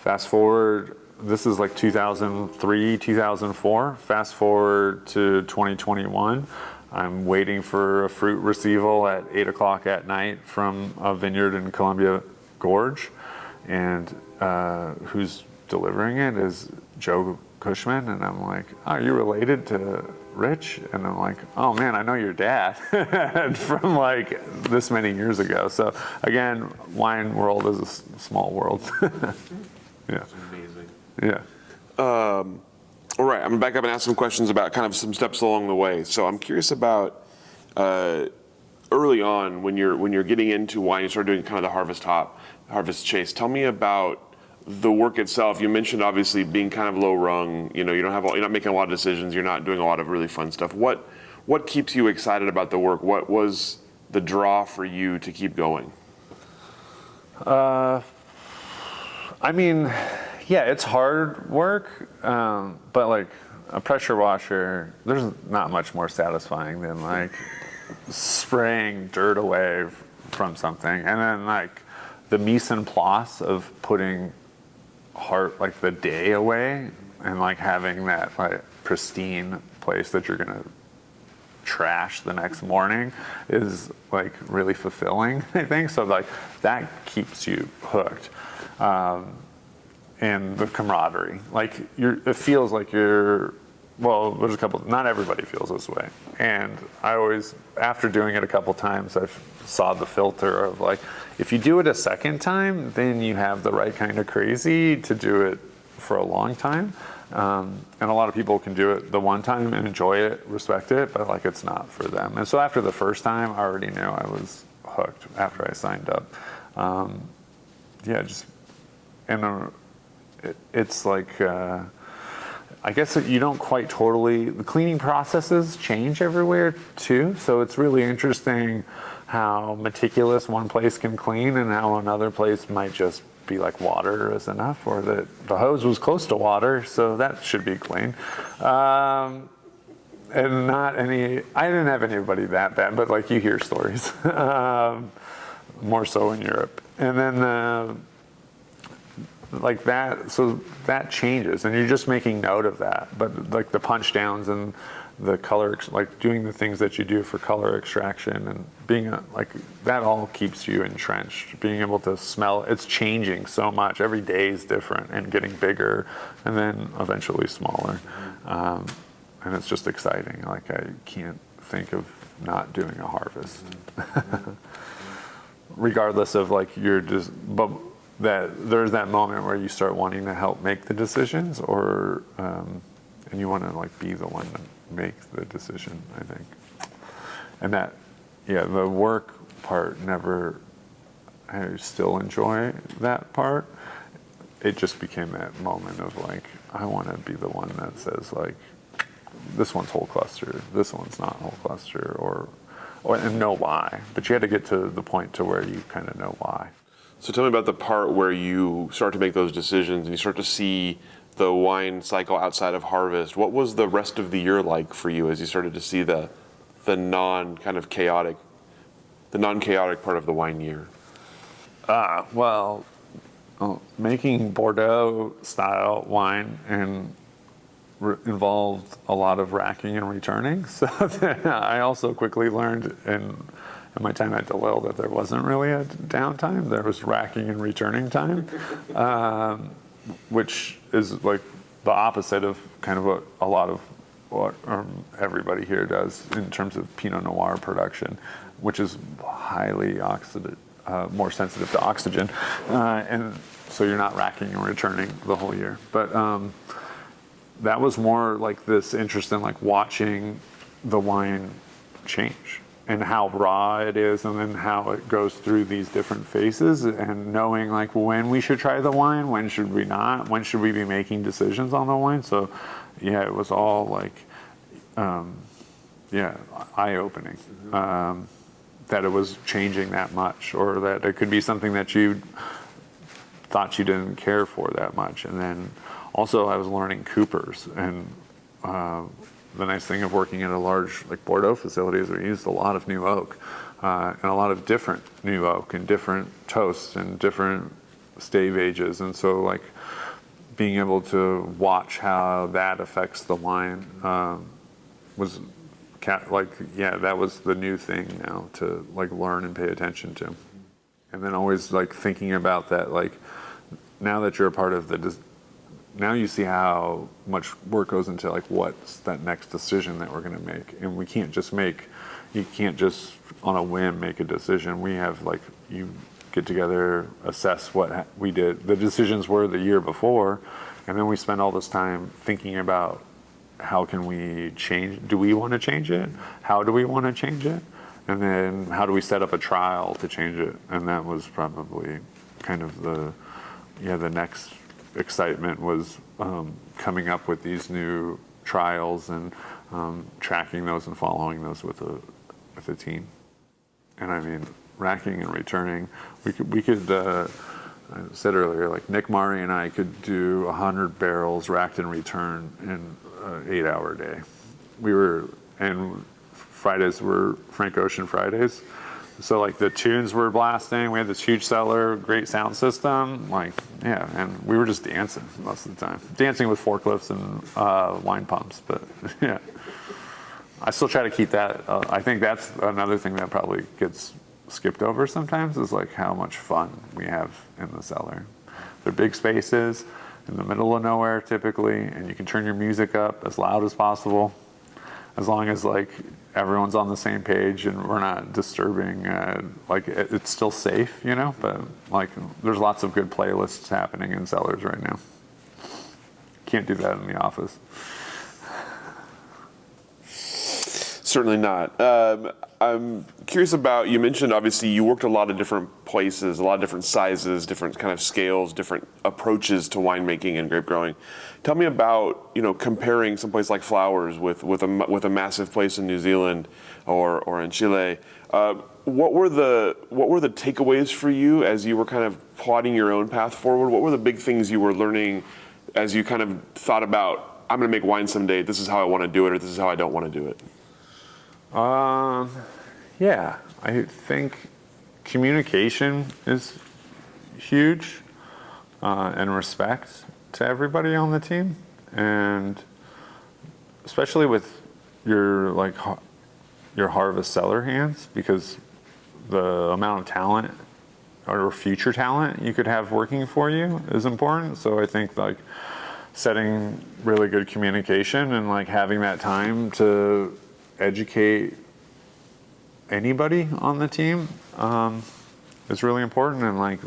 Fast forward. This is 2003, 2004. Fast forward to 2021. I'm waiting for a fruit receival at 8 o'clock at night from a vineyard in Columbia Gorge, and whose delivering it is Joe Cushman, and I'm like, oh, are you related to Rich? And I'm like, oh man, I know your dad from like this many years ago. So again, wine world is a small world. Yeah. That's amazing. Yeah. All right, I'm gonna back up and ask some questions about kind of some steps along the way. So I'm curious about early on when you're getting into wine, you start doing kind of the harvest chase. Tell me about the work itself. You mentioned obviously being kind of low rung. You know, you're not making a lot of decisions. You're not doing a lot of really fun stuff. What keeps you excited about the work? What was the draw for you to keep going? I mean, yeah, it's hard work, but like a pressure washer, there's not much more satisfying than like spraying dirt away from something, and then like the mise en place of putting like the day away and like having that like pristine place that you're gonna trash the next morning is like really fulfilling, I think. So like that keeps you hooked. And the camaraderie, like it feels like well, there's a couple, not everybody feels this way. And I always, after doing it a couple times, I saw the filter of like, if you do it a second time, then you have the right kind of crazy to do it for a long time. And a lot of people can do it the one time and enjoy it, respect it, but like it's not for them. And so after the first time, I already knew I was hooked after I signed up. It's like, I guess that you don't quite totally, the cleaning processes change everywhere too. So it's really interesting how meticulous one place can clean and how another place might just be like water is enough, or that the hose was close to water, so that should be clean. And I didn't have anybody that bad, but like you hear stories, more so in Europe. And then, like that, so that changes, and you're just making note of that. But like the punch downs and the color, like doing the things that you do for color extraction and being like that, all keeps you entrenched. Being able to smell, it's changing so much. Every day is different and getting bigger, and then eventually smaller. And it's just exciting. Like I can't think of not doing a harvest, regardless of like but that there's that moment where you start wanting to help make the decisions, or and you want to like be the one to make the decision, I think. And that, yeah, the work part I still enjoy that part. It just became that moment of like, I want to be the one that says like, this one's whole cluster, this one's not whole cluster, and know why. But you had to get to the point to where you kind of know why. So tell me about the part where you start to make those decisions and you start to see the wine cycle outside of harvest. What was the rest of the year like for you as you started to see the non-chaotic part of the wine year? Making Bordeaux style wine involved a lot of racking and returning. So I also quickly learned in my time at DeLille that there wasn't really a downtime. There was racking and returning time, which is like the opposite of kind of a lot of what everybody here does in terms of Pinot Noir production, which is highly more sensitive to oxygen. And so you're not racking and returning the whole year. But that was more like this interest in like watching the wine change and how raw it is, and then how it goes through these different phases, and knowing like when we should try the wine, when should we not, when should we be making decisions on the wine. So yeah, it was all like, eye-opening, that it was changing that much, or that it could be something that you thought you didn't care for that much. And then also I was learning coopers, and the nice thing of working at a large like Bordeaux facility is we used a lot of new oak, and a lot of different new oak and different toasts and different stave ages. And so like being able to watch how that affects the wine was that was the new thing now to like learn and pay attention to. And then always like thinking about that, like now that you're a part of now you see how much work goes into like what's that next decision that we're going to make, and you can't just on a whim make a decision. We have like you get together, assess what we did, the decisions were the year before, and then we spend all this time thinking about how can we change, do we want to change it? How do we want to change it? And then how do we set up a trial to change it? And that was probably kind of the next excitement was coming up with these new trials and tracking those and following those with a team. And I mean, racking and returning, we could I said earlier, like Nick Murray and I could do 100 barrels racked and returned in an 8-hour day. And Fridays were Frank Ocean Fridays. So like the tunes were blasting. We had this huge cellar, great sound system. Like, yeah, and we were just dancing most of the time. Dancing with forklifts and wine pumps, but yeah. I still try to keep that. I think that's another thing that probably gets skipped over sometimes is like how much fun we have in the cellar. They're big spaces in the middle of nowhere typically, and you can turn your music up as loud as possible, as long as like everyone's on the same page and we're not disturbing. Like it's still safe, you know. But like there's lots of good playlists happening in cellars right now. Can't do that in the office. Certainly not. I'm curious about, you mentioned obviously you worked a lot of different places, a lot of different sizes, different kind of scales, different approaches to winemaking and grape growing. Tell me about, comparing someplace like Flowers with a massive place in New Zealand or in Chile. What were the takeaways for you as you were kind of plotting your own path forward? What were the big things you were learning as you kind of thought about, I'm going to make wine someday, this is how I want to do it, or this is how I don't want to do it? Yeah, I think communication is huge, and respect to everybody on the team, and especially with your harvest cellar hands, because the amount of talent or future talent you could have working for you is important. So I think like setting really good communication and like having that time to educate anybody on the team is really important, and like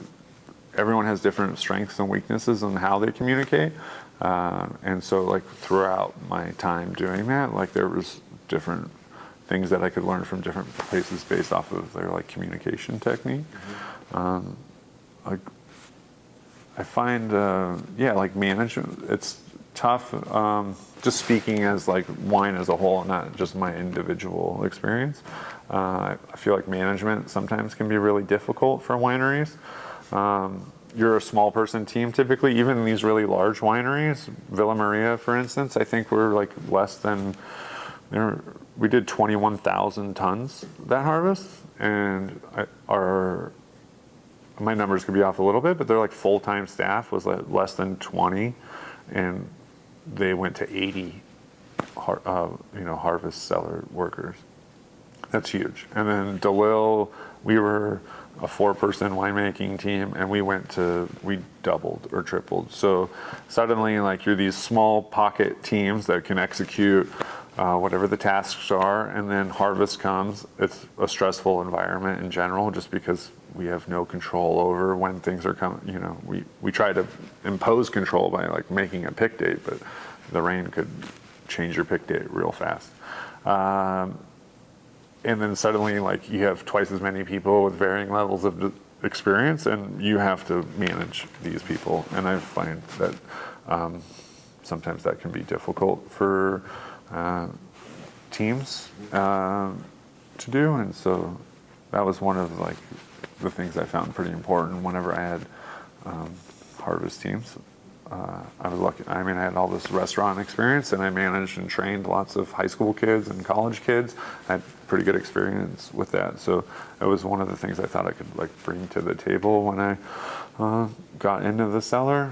everyone has different strengths and weaknesses on how they communicate, and so like throughout my time doing that, like there was different things that I could learn from different places based off of their like communication technique. Like I find like management, it's tough, just speaking as like wine as a whole, not just my individual experience. I feel like management sometimes can be really difficult for wineries. You're a small person team typically, even in these really large wineries. Villa Maria, for instance, I think we're like we did 21,000 tons that harvest, and my numbers could be off a little bit, but they're like full-time staff was like less than 20, and they went to 80 harvest cellar workers. That's huge. And then DeLille, we were a 4-person winemaking team, and we doubled or tripled. So suddenly, like, you're these small pocket teams that can execute whatever the tasks are, and then harvest comes. It's a stressful environment in general, just because we have no control over when things are coming. We try to impose control by like making a pick date, but the rain could change your pick date real fast. And then suddenly, like, you have twice as many people with varying levels of experience, and you have to manage these people. And I find that sometimes that can be difficult for teams to do. And so that was one of like the things I found pretty important whenever I had harvest teams. I was lucky. I mean, I had all this restaurant experience, and I managed and trained lots of high school kids and college kids. I had pretty good experience with that. So it was one of the things I thought I could like bring to the table when I got into the cellar,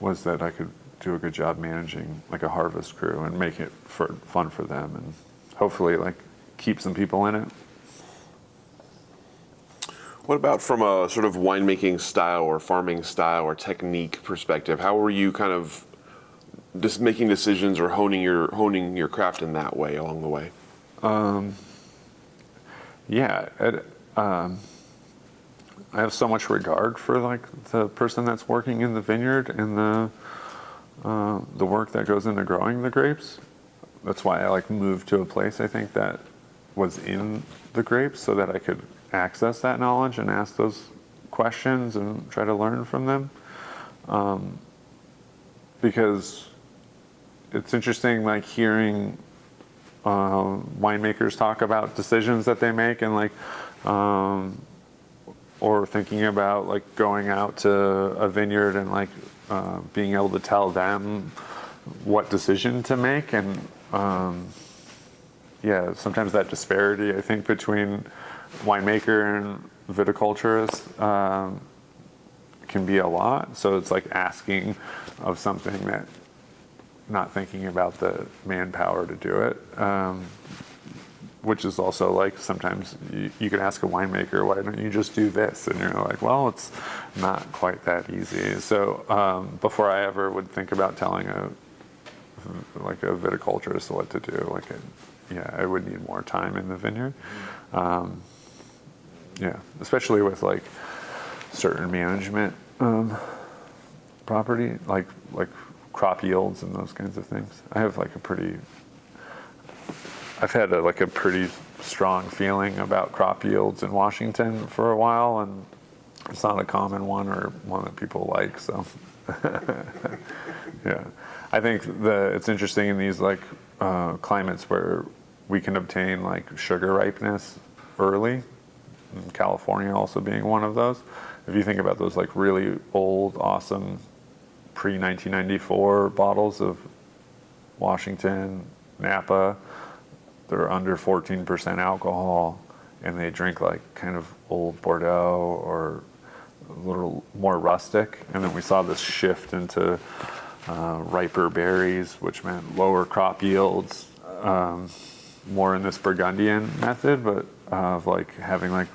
was that I could do a good job managing like a harvest crew and make it fun for them, and hopefully like keep some people in it. What about from a sort of winemaking style or farming style or technique perspective? How were you kind of just making decisions or honing your craft in that way along the way? Yeah, I have so much regard for like the person that's working in the vineyard and the work that goes into growing the grapes. That's why I like moved to a place I think that was in the grapes so that I could access that knowledge and ask those questions and try to learn from them. Because it's interesting like hearing winemakers talk about decisions that they make and like or thinking about like going out to a vineyard and like being able to tell them what decision to make. And yeah, sometimes that disparity I think between winemaker and viticulturist can be a lot. So it's like asking of something that not thinking about the manpower to do it, which is also like sometimes you can ask a winemaker, why don't you just do this? And you're like, well, it's not quite that easy. So before I ever would think about telling a viticulturist what to do, I would need more time in the vineyard. Yeah, especially with like certain management property, like crop yields and those kinds of things. I've had a pretty strong feeling about crop yields in Washington for a while, and it's not a common one or one that people like. So, yeah, I think it's interesting in these climates where we can obtain like sugar ripeness early. And California also being one of those. If you think about those like really old, awesome pre-1994 bottles of Washington, Napa, they're under 14% alcohol, and they drink like kind of old Bordeaux or a little more rustic. And then we saw this shift into riper berries, which meant lower crop yields, more in this Burgundian method, but of like having like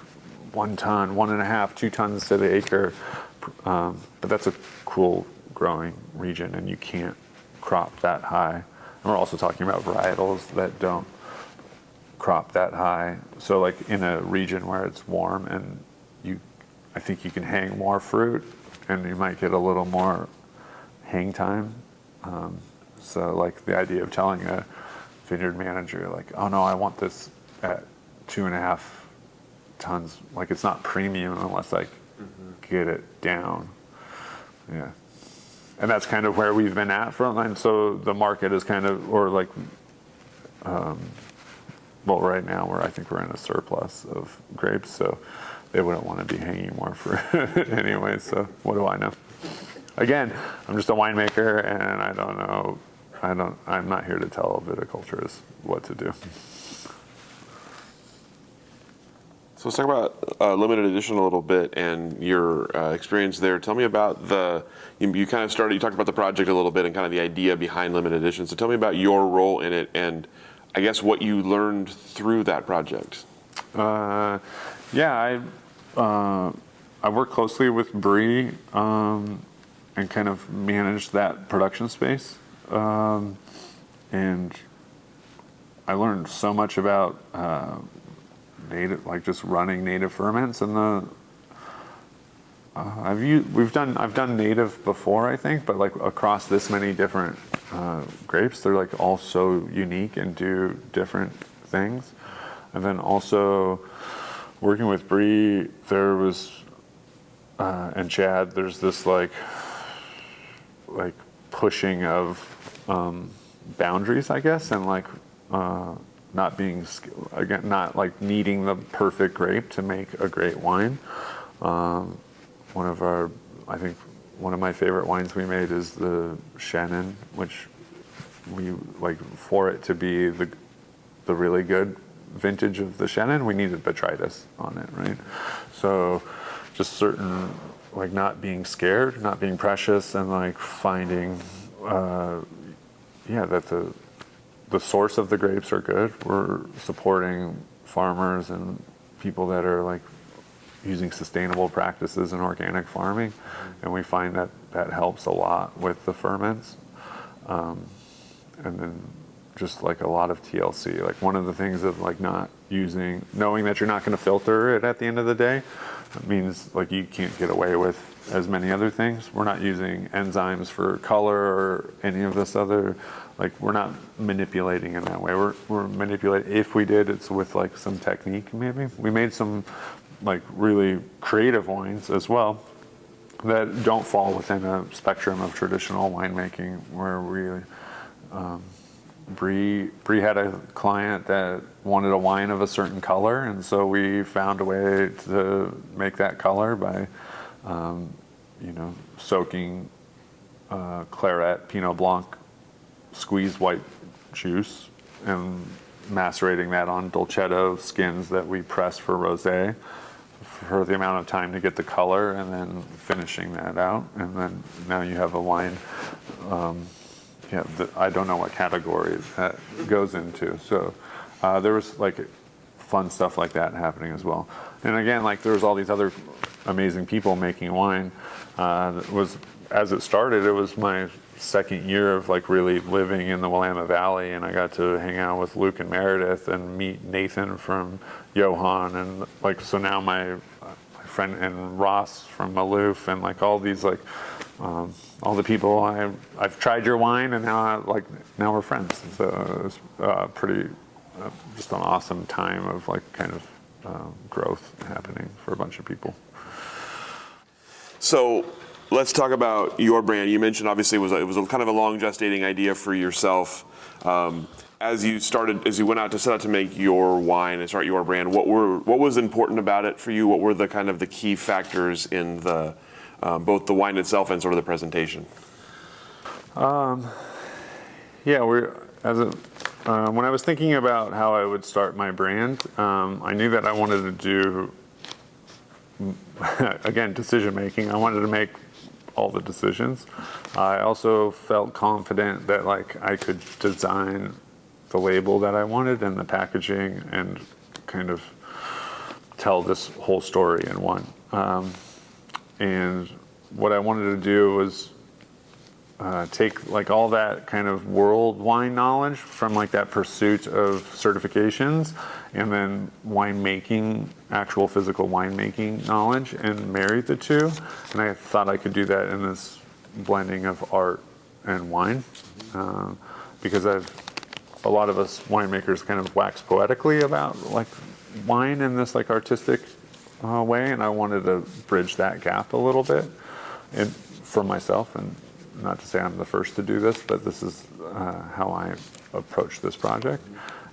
1 ton, 1.5, 2 tons to the acre. But that's a cool growing region, and you can't crop that high. And we're also talking about varietals that don't crop that high. So like in a region where it's warm and I think you can hang more fruit, and you might get a little more hang time. So like the idea of telling a vineyard manager like, oh no, I want this at 2.5 tons, like it's not premium unless I get it down. Yeah. And that's kind of where we've been at and so the market is kind of, or like, well, right now I think we're in a surplus of grapes, so they wouldn't want to be hanging more fruit anyway, so what do I know? Again, I'm just a winemaker, and I don't know, I'm not here to tell viticulturists what to do. So let's talk about limited edition a little bit and your experience there. Tell me about you talked about the project a little bit and kind of the idea behind limited edition. So tell me about your role in it and I guess what you learned through that project. Yeah, I work closely with Bree and kind of manage that production space. And I learned so much about native, like just running native ferments, and I've done native before, I think, but like across this many different grapes, they're like all so unique and do different things. And then also working with Bree, there was and Chad, there's this like pushing of boundaries, I guess, and like not like needing the perfect grape to make a great wine. I think one of my favorite wines we made is the Chenin, which we like for it to be the really good vintage of the Chenin, we needed botrytis on it, right? So just certain, like not being scared, not being precious, and like finding, that the source of the grapes are good. We're supporting farmers and people that are like using sustainable practices in organic farming, and we find that that helps a lot with the ferments. And then just like a lot of TLC, like one of the things of like not using, knowing that you're not going to filter it at the end of the day, it means like you can't get away with as many other things. We're not using enzymes for color or any of this other, like we're not manipulating in that way. We're manipulating, if we did, it's with like some technique maybe. We made some like really creative wines as well that don't fall within a spectrum of traditional winemaking, where we, Bree had a client that wanted a wine of a certain color, and so we found a way to make that color by, soaking Claret, Pinot Blanc, squeezed white juice, and macerating that on Dolcetto skins that we press for rosé for the amount of time to get the color, and then finishing that out, and then now you have a wine. I don't know what category that goes into. So there was like fun stuff like that happening as well. And again, like there was all these other amazing people making wine. As it started, it was my second year of like really living in the Willamette Valley, and I got to hang out with Luke and Meredith and meet Nathan from Johan, and like so now my friend and Ross from Maloof, and like all these like all the people I've tried your wine, and now we're friends. So it was pretty just an awesome time of like kind of growth happening for a bunch of people. So let's talk about your brand. You mentioned obviously it was a kind of a long gestating idea for yourself. As you went out to set out to make your wine and start your brand, what was important about it for you? What were the kind of the key factors in the both the wine itself and sort of the presentation? When I was thinking about how I would start my brand, I knew that I wanted to do, again, decision making. I wanted to make all the decisions. I also felt confident that like I could design the label that I wanted and the packaging and kind of tell this whole story in one. And what I wanted to do was take like all that kind of world wine knowledge from like that pursuit of certifications, and then winemaking, actual physical winemaking knowledge, and marry the two. And I thought I could do that in this blending of art and wine, because a lot of us winemakers kind of wax poetically about like wine in this like artistic way, and I wanted to bridge that gap a little bit, and for myself. And not to say I'm the first to do this, but this is how I approach this project,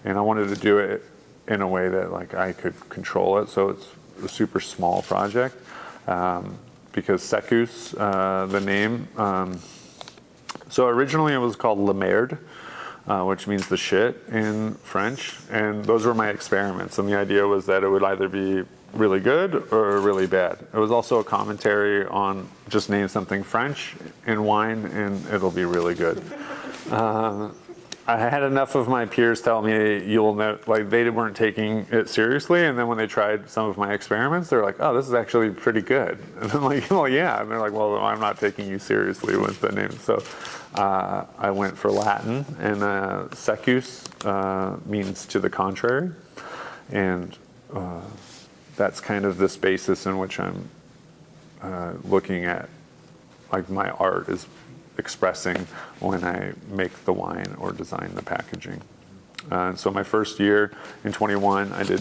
and I wanted to do it in a way that like I could control it. So it's a super small project, because Secus, the name. So originally it was called Le Merde, which means the shit in French, and those were my experiments. And the idea was that it would either be really good or really bad. It was also a commentary on just name something French in wine and it'll be really good. I had enough of my peers tell me you'll know, like they weren't taking it seriously, and then when they tried some of my experiments, they're like, "Oh, this is actually pretty good." And I'm like, "Well, yeah." And they're like, "Well, I'm not taking you seriously with the name." So I went for Latin, and secus means to the contrary, and that's kind of this basis in which I'm looking at, like my art is expressing when I make the wine or design the packaging. So my first year in 21, I did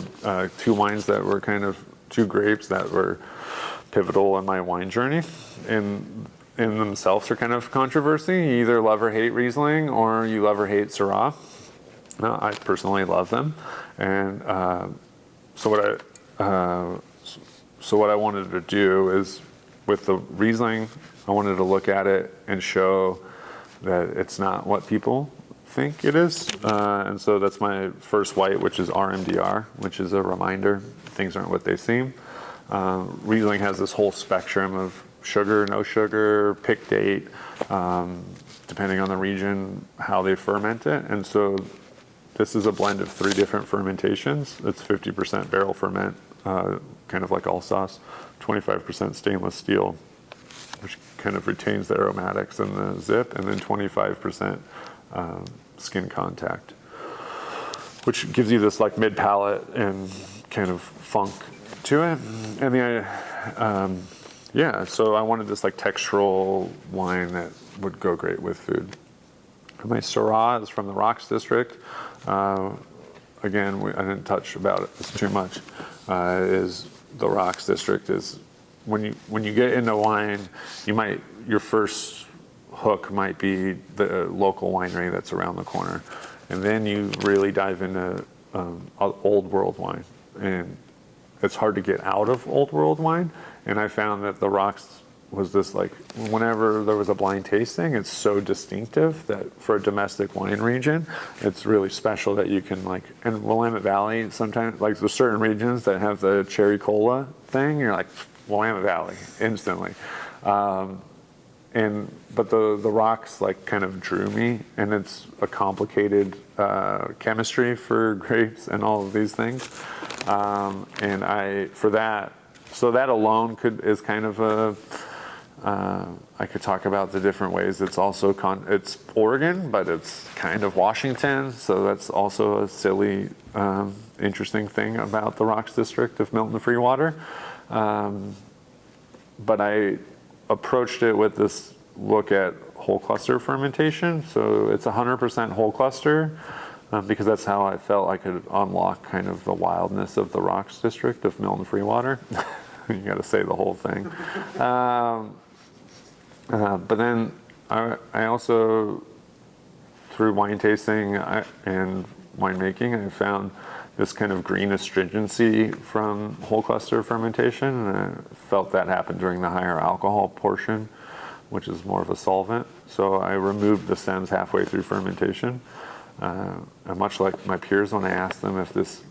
two wines that were kind of two grapes that were pivotal in my wine journey. And in themselves are kind of controversy. You either love or hate Riesling, or you love or hate Syrah. I personally love them. And so what I wanted to do is, with the Riesling, I wanted to look at it and show that it's not what people think it is. And so that's my first white, which is RMDR, which is a reminder things aren't what they seem. Riesling has this whole spectrum of sugar, no sugar, pick date, depending on the region, how they ferment it. And so this is a blend of 3 different fermentations. It's 50% barrel ferment, kind of like Alsace, 25% stainless steel, which kind of retains the aromatics in the zip, and then 25% skin contact, which gives you this like mid palate and kind of funk to it. And so I wanted this like textural wine that would go great with food. My Syrah is from the Rocks District. Again, I didn't touch about it too much. Is the Rocks District is when you get into wine, your first hook might be the local winery that's around the corner, and then you really dive into old world wine, and it's hard to get out of old world wine. And I found that the Rocks was this like, whenever there was a blind tasting, it's so distinctive that for a domestic wine region, it's really special that you can like, and Willamette Valley sometimes, like there's certain regions that have the cherry cola thing, you're like, Willamette Valley, instantly. But the Rocks like kind of drew me, and it's a complicated chemistry for grapes and all of these things. So that alone is kind of I could talk about the different ways. It's also it's Oregon, but it's kind of Washington. So that's also a silly, interesting thing about the Rocks District of Milton Free Water. But I approached it with this look at whole cluster fermentation. So it's 100% whole cluster, because that's how I felt I could unlock kind of the wildness of the Rocks District of Milton Free Water. You got to say the whole thing. But then I also, through wine tasting and winemaking, I found this kind of green astringency from whole cluster fermentation, and I felt that happen during the higher alcohol portion, which is more of a solvent. So I removed the stems halfway through fermentation. And much like my peers, when I asked them if this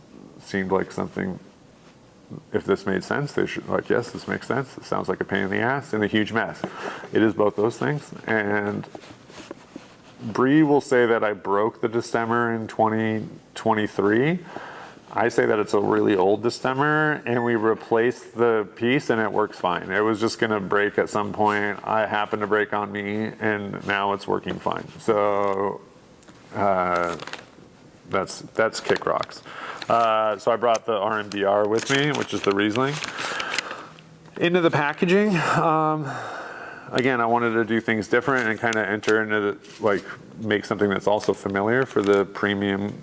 seemed like something, if this made sense, they should like, yes, this makes sense. It sounds like a pain in the ass and a huge mess. It is both those things. And Brie will say that I broke the destemmer in 2023. I say that it's a really old destemmer, and we replaced the piece and it works fine. It was just gonna break at some point. I happened to break on me, and now it's working fine. So that's Kick Rocks. So I brought the RMDR with me, which is the Riesling. Into the packaging, again, I wanted to do things different and kind of enter into make something that's also familiar for the premium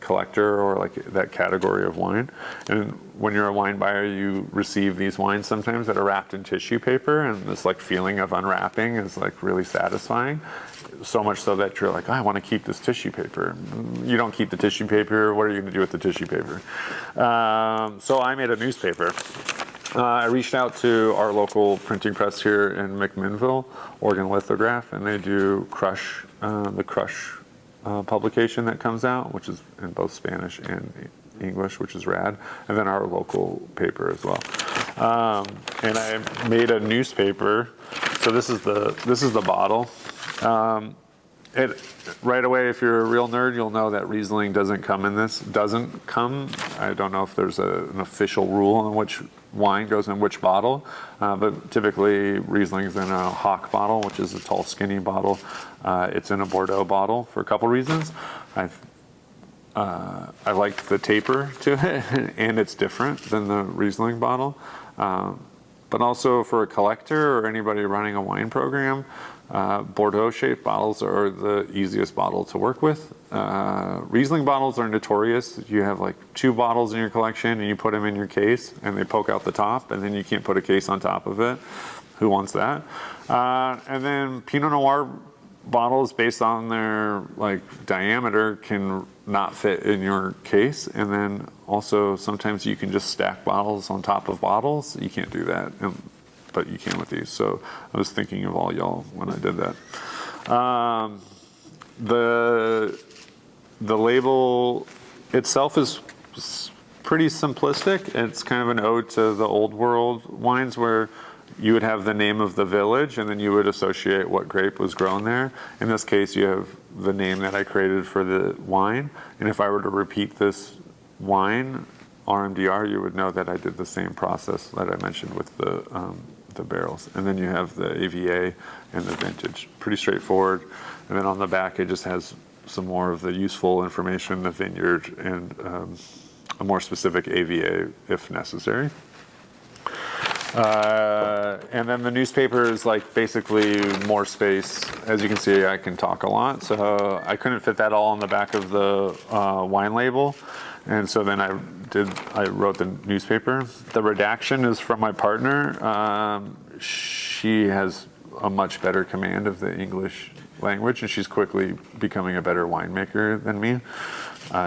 collector or like that category of wine. And when you're a wine buyer, you receive these wines sometimes that are wrapped in tissue paper, and this like feeling of unwrapping is like really satisfying. So much so that you're like, I want to keep this tissue paper. You don't keep the tissue paper. What are you going to do with the tissue paper? So I made a newspaper. I reached out to our local printing press here in McMinnville, Oregon Lithograph, and they do Crush, the Crush publication that comes out, which is in both Spanish and English, which is rad, and then our local paper as well. And I made a newspaper. So this is the bottle. Right away, if you're a real nerd, you'll know that Riesling doesn't come in this. Doesn't come. I don't know if there's an official rule on which wine goes in which bottle, but typically Riesling's in a Hock bottle, which is a tall, skinny bottle. It's in a Bordeaux bottle for a couple reasons. I liked the taper to it, and it's different than the Riesling bottle. But also for a collector or anybody running a wine program, Bordeaux-shaped bottles are the easiest bottle to work with. Riesling bottles are notorious. You have like 2 bottles in your collection and you put them in your case and they poke out the top, and then you can't put a case on top of it. Who wants that? And then Pinot Noir bottles, based on their like diameter, can not fit in your case. And then also sometimes you can just stack bottles on top of bottles. You can't do that. But you can with these. So I was thinking of all y'all when I did that. The label itself is pretty simplistic. It's kind of an ode to the old world wines, where you would have the name of the village and then you would associate what grape was grown there. In this case, you have the name that I created for the wine. And if I were to repeat this wine, RMDR, you would know that I did the same process that I mentioned with the barrels. And then you have the AVA and the vintage. Pretty straightforward. And then on the back, it just has some more of the useful information, the vineyard, and a more specific AVA if necessary. And then the newspaper is like basically more space. As you can see, I can talk a lot, so I couldn't fit that all on the back of the wine label, and so then I wrote the newspaper. The redaction is from my partner. She has a much better command of the English language, and she's quickly becoming a better winemaker than me.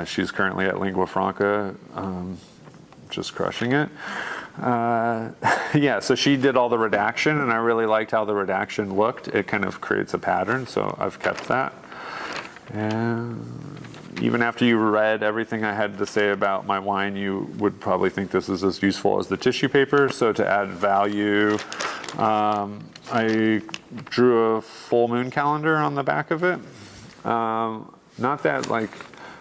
She's currently at Lingua Franca, just crushing it. Yeah, so she did all the redaction, and I really liked how the redaction looked. It kind of creates a pattern, so I've kept that. And even after you read everything I had to say about my wine, you would probably think this is as useful as the tissue paper. So to add value, I drew a full moon calendar on the back of it. Not that I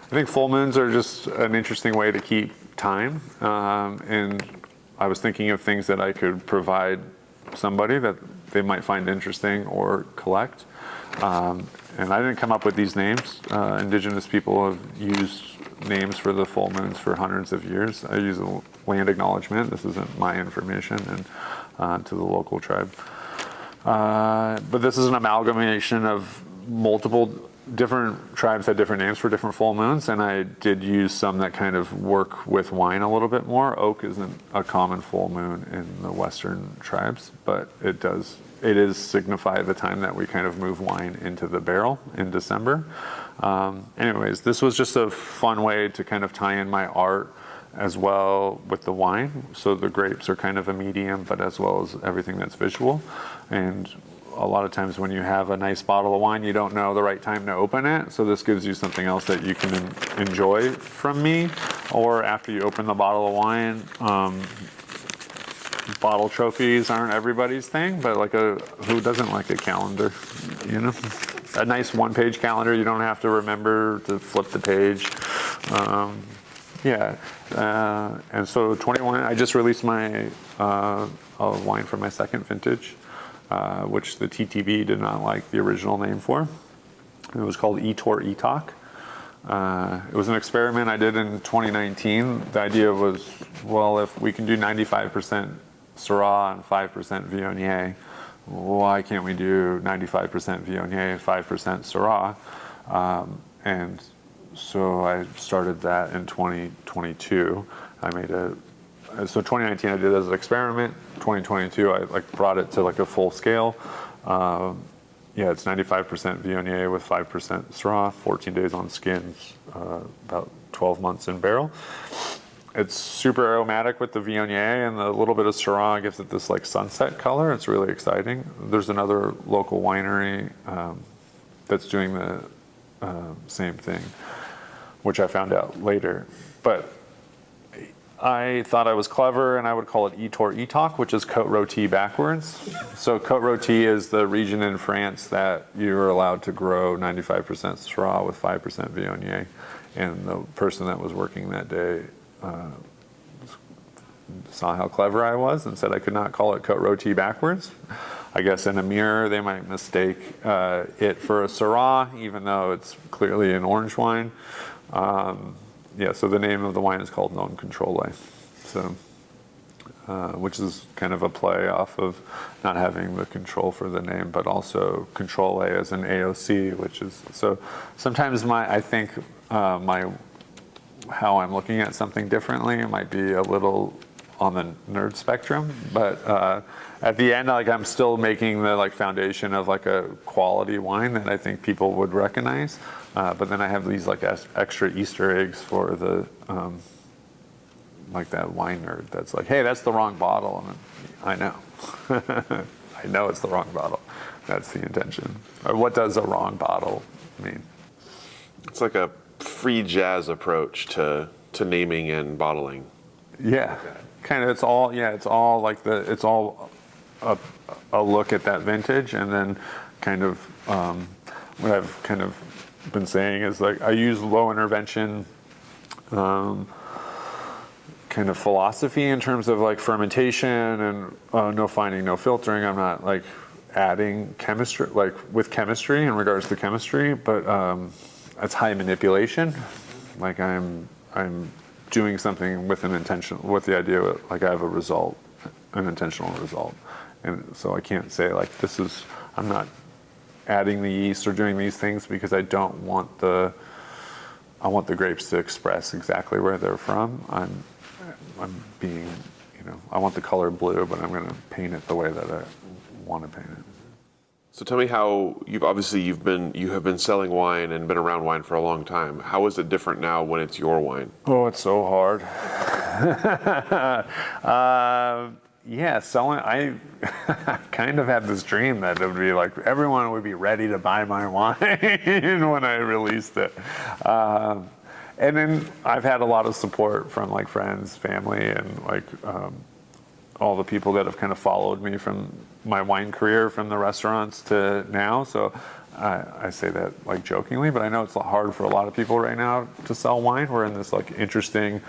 think full moons are just an interesting way to keep time, and I was thinking of things that I could provide somebody that they might find interesting or collect. And I didn't come up with these names. Indigenous people have used names for the full moons for hundreds of years. I use a land acknowledgement. This isn't my information, and to the local tribe. But this is an amalgamation of multiple different tribes had different names for different full moons, and I did use some that kind of work with wine a little bit more. Oak isn't a common full moon in the Western tribes, but it is signify the time that we kind of move wine into the barrel in December. Anyways, this was just a fun way to kind of tie in my art as well with the wine. So the grapes are kind of a medium, but as well as everything that's visual. And a lot of times when you have a nice bottle of wine, you don't know the right time to open it. So this gives you something else that you can enjoy from me. Or after you open the bottle of wine, bottle trophies aren't everybody's thing, but who doesn't like a calendar, you know? A nice one-page calendar, you don't have to remember to flip the page. And so 21, I just released my wine from my second vintage, which the TTB did not like the original name for. It was called Etor Etok. It was an experiment I did in 2019. The idea was, well, if we can do 95% Syrah and 5% Viognier, why can't we do 95% Viognier, 5% Syrah? And so I started that in 2022. So 2019 I did as an experiment. 2022 I brought it to a full scale. It's 95% Viognier with 5% Syrah, 14 days on skins, about 12 months in barrel. It's super aromatic with the Viognier, and a little bit of Syrah gives it this sunset color. It's really exciting. There's another local winery that's doing the same thing, which I found out later. But I thought I was clever, and I would call it Etor Etok, which is Côte Rôtie backwards. So Côte Rôtie is the region in France that you're allowed to grow 95% Syrah with 5% Viognier. And the person that was working that day saw how clever I was and said I could not call it Côte Rôtie backwards. I guess in a mirror they might mistake it for a Syrah, even though it's clearly an orange wine. So the name of the wine is called Non Contrôlé, which is kind of a play off of not having the control for the name, but also Contrôlé as an AOC, which is, so sometimes how I'm looking at something differently, it might be a little on the nerd spectrum, but at the end, I'm still making the foundation of a quality wine that I think people would recognize. But then I have these extra Easter eggs for the that wine nerd that's hey, that's the wrong bottle, and I know, I know it's the wrong bottle. That's the intention. Or what does a wrong bottle mean? It's like a free jazz approach to naming and bottling. Yeah, kind of. It's all it's all a look at that vintage, and then kind of what I've kind of been saying is I use low intervention kind kind of philosophy in terms of like fermentation and no finding, no filtering. I'm not like adding chemistry, like with chemistry in regards to chemistry, but it's high manipulation. Like I'm doing something with an intention, with the idea of, like I have a result, an intentional result. And so I can't say like I'm not adding the yeast or doing these things because I want the grapes to express exactly where they're from. I'm being, I want the color blue, but I'm going to paint it the way that I want to paint it. So tell me how you have been selling wine and been around wine for a long time. How is it different now when it's your wine? Oh, it's so hard. Yeah, selling. I kind of had this dream that it would be like everyone would be ready to buy my wine when I released it. And then I've had a lot of support from like friends, family, and like all the people that have kind of followed me from my wine career from the restaurants to now. So I say that like jokingly, but I know it's hard for a lot of people right now to sell wine. We're in this like interesting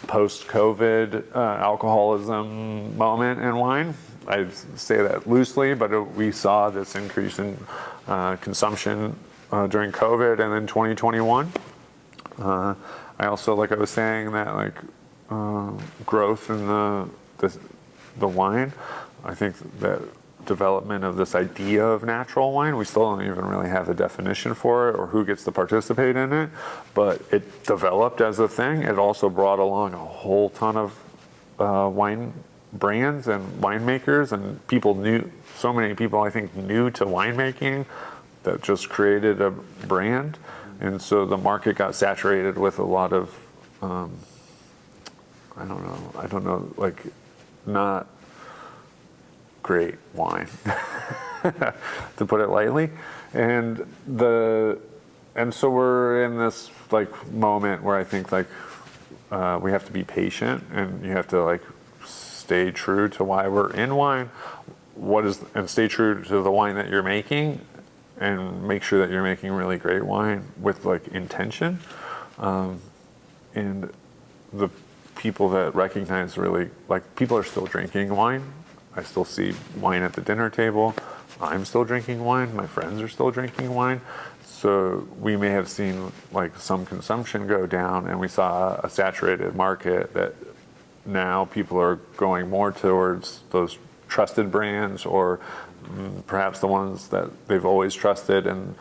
post-COVID alcoholism moment in wine. I say that loosely, but we saw this increase in consumption during COVID and then 2021. I also, like I was saying, that like growth in the wine. I think that development of this idea of natural wine, we still don't even really have a definition for it or who gets to participate in it, but it developed as a thing. It also brought along a whole ton of wine brands and winemakers, and so many people I think new to winemaking that just created a brand. And so the market got saturated with a lot of, I don't know, like not great wine, to put it lightly. And so we're in this like moment where I think like we have to be patient, and you have to like stay true to why we're in wine, and stay true to the wine that you're making, and make sure that you're making really great wine with like intention. And the people that recognize really, like, people are still drinking wine. I still see wine at the dinner table. I'm still drinking wine. My friends are still drinking wine. So we may have seen like some consumption go down, and we saw a saturated market that now people are going more towards those trusted brands, or perhaps the ones that they've always trusted, and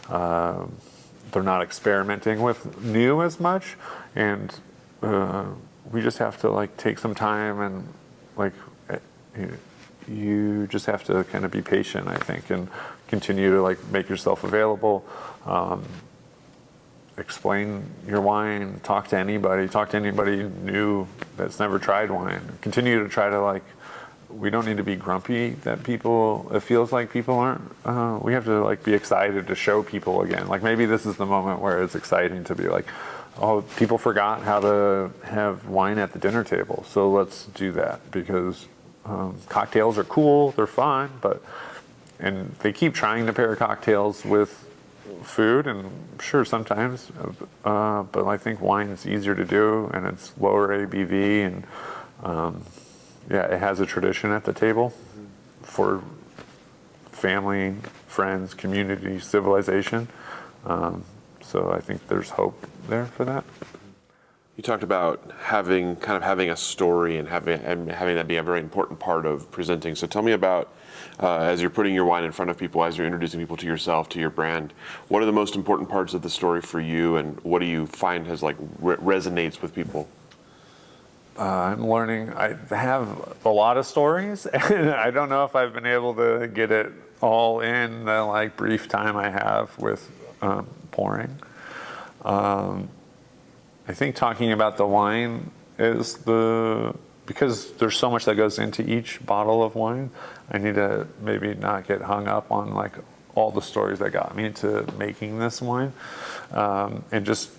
they're not experimenting with new as much. And we just have to like take some time, and like you just have to kind of be patient, I think, and continue to like make yourself available. Explain your wine, talk to anybody new that's never tried wine. Continue to try to like, we don't need to be grumpy that it feels like people aren't, we have to like be excited to show people again. Like maybe this is the moment where it's exciting to be like, oh, people forgot how to have wine at the dinner table. So let's do that, because cocktails are cool, they're fun, and they keep trying to pair cocktails with food, and sure, sometimes, but I think wine is easier to do, and it's lower ABV, and it has a tradition at the table for family, friends, community, civilization. So I think there's hope there for that. You talked about having a story and having that be a very important part of presenting. So tell me about, as you're putting your wine in front of people, as you're introducing people to yourself, to your brand, what are the most important parts of the story for you, and what do you find has like resonates with people? I'm learning. I have a lot of stories, and I don't know if I've been able to get it all in the like brief time I have with pouring. I think talking about the wine is because there's so much that goes into each bottle of wine, I need to maybe not get hung up on like all the stories that got me to making this wine. And just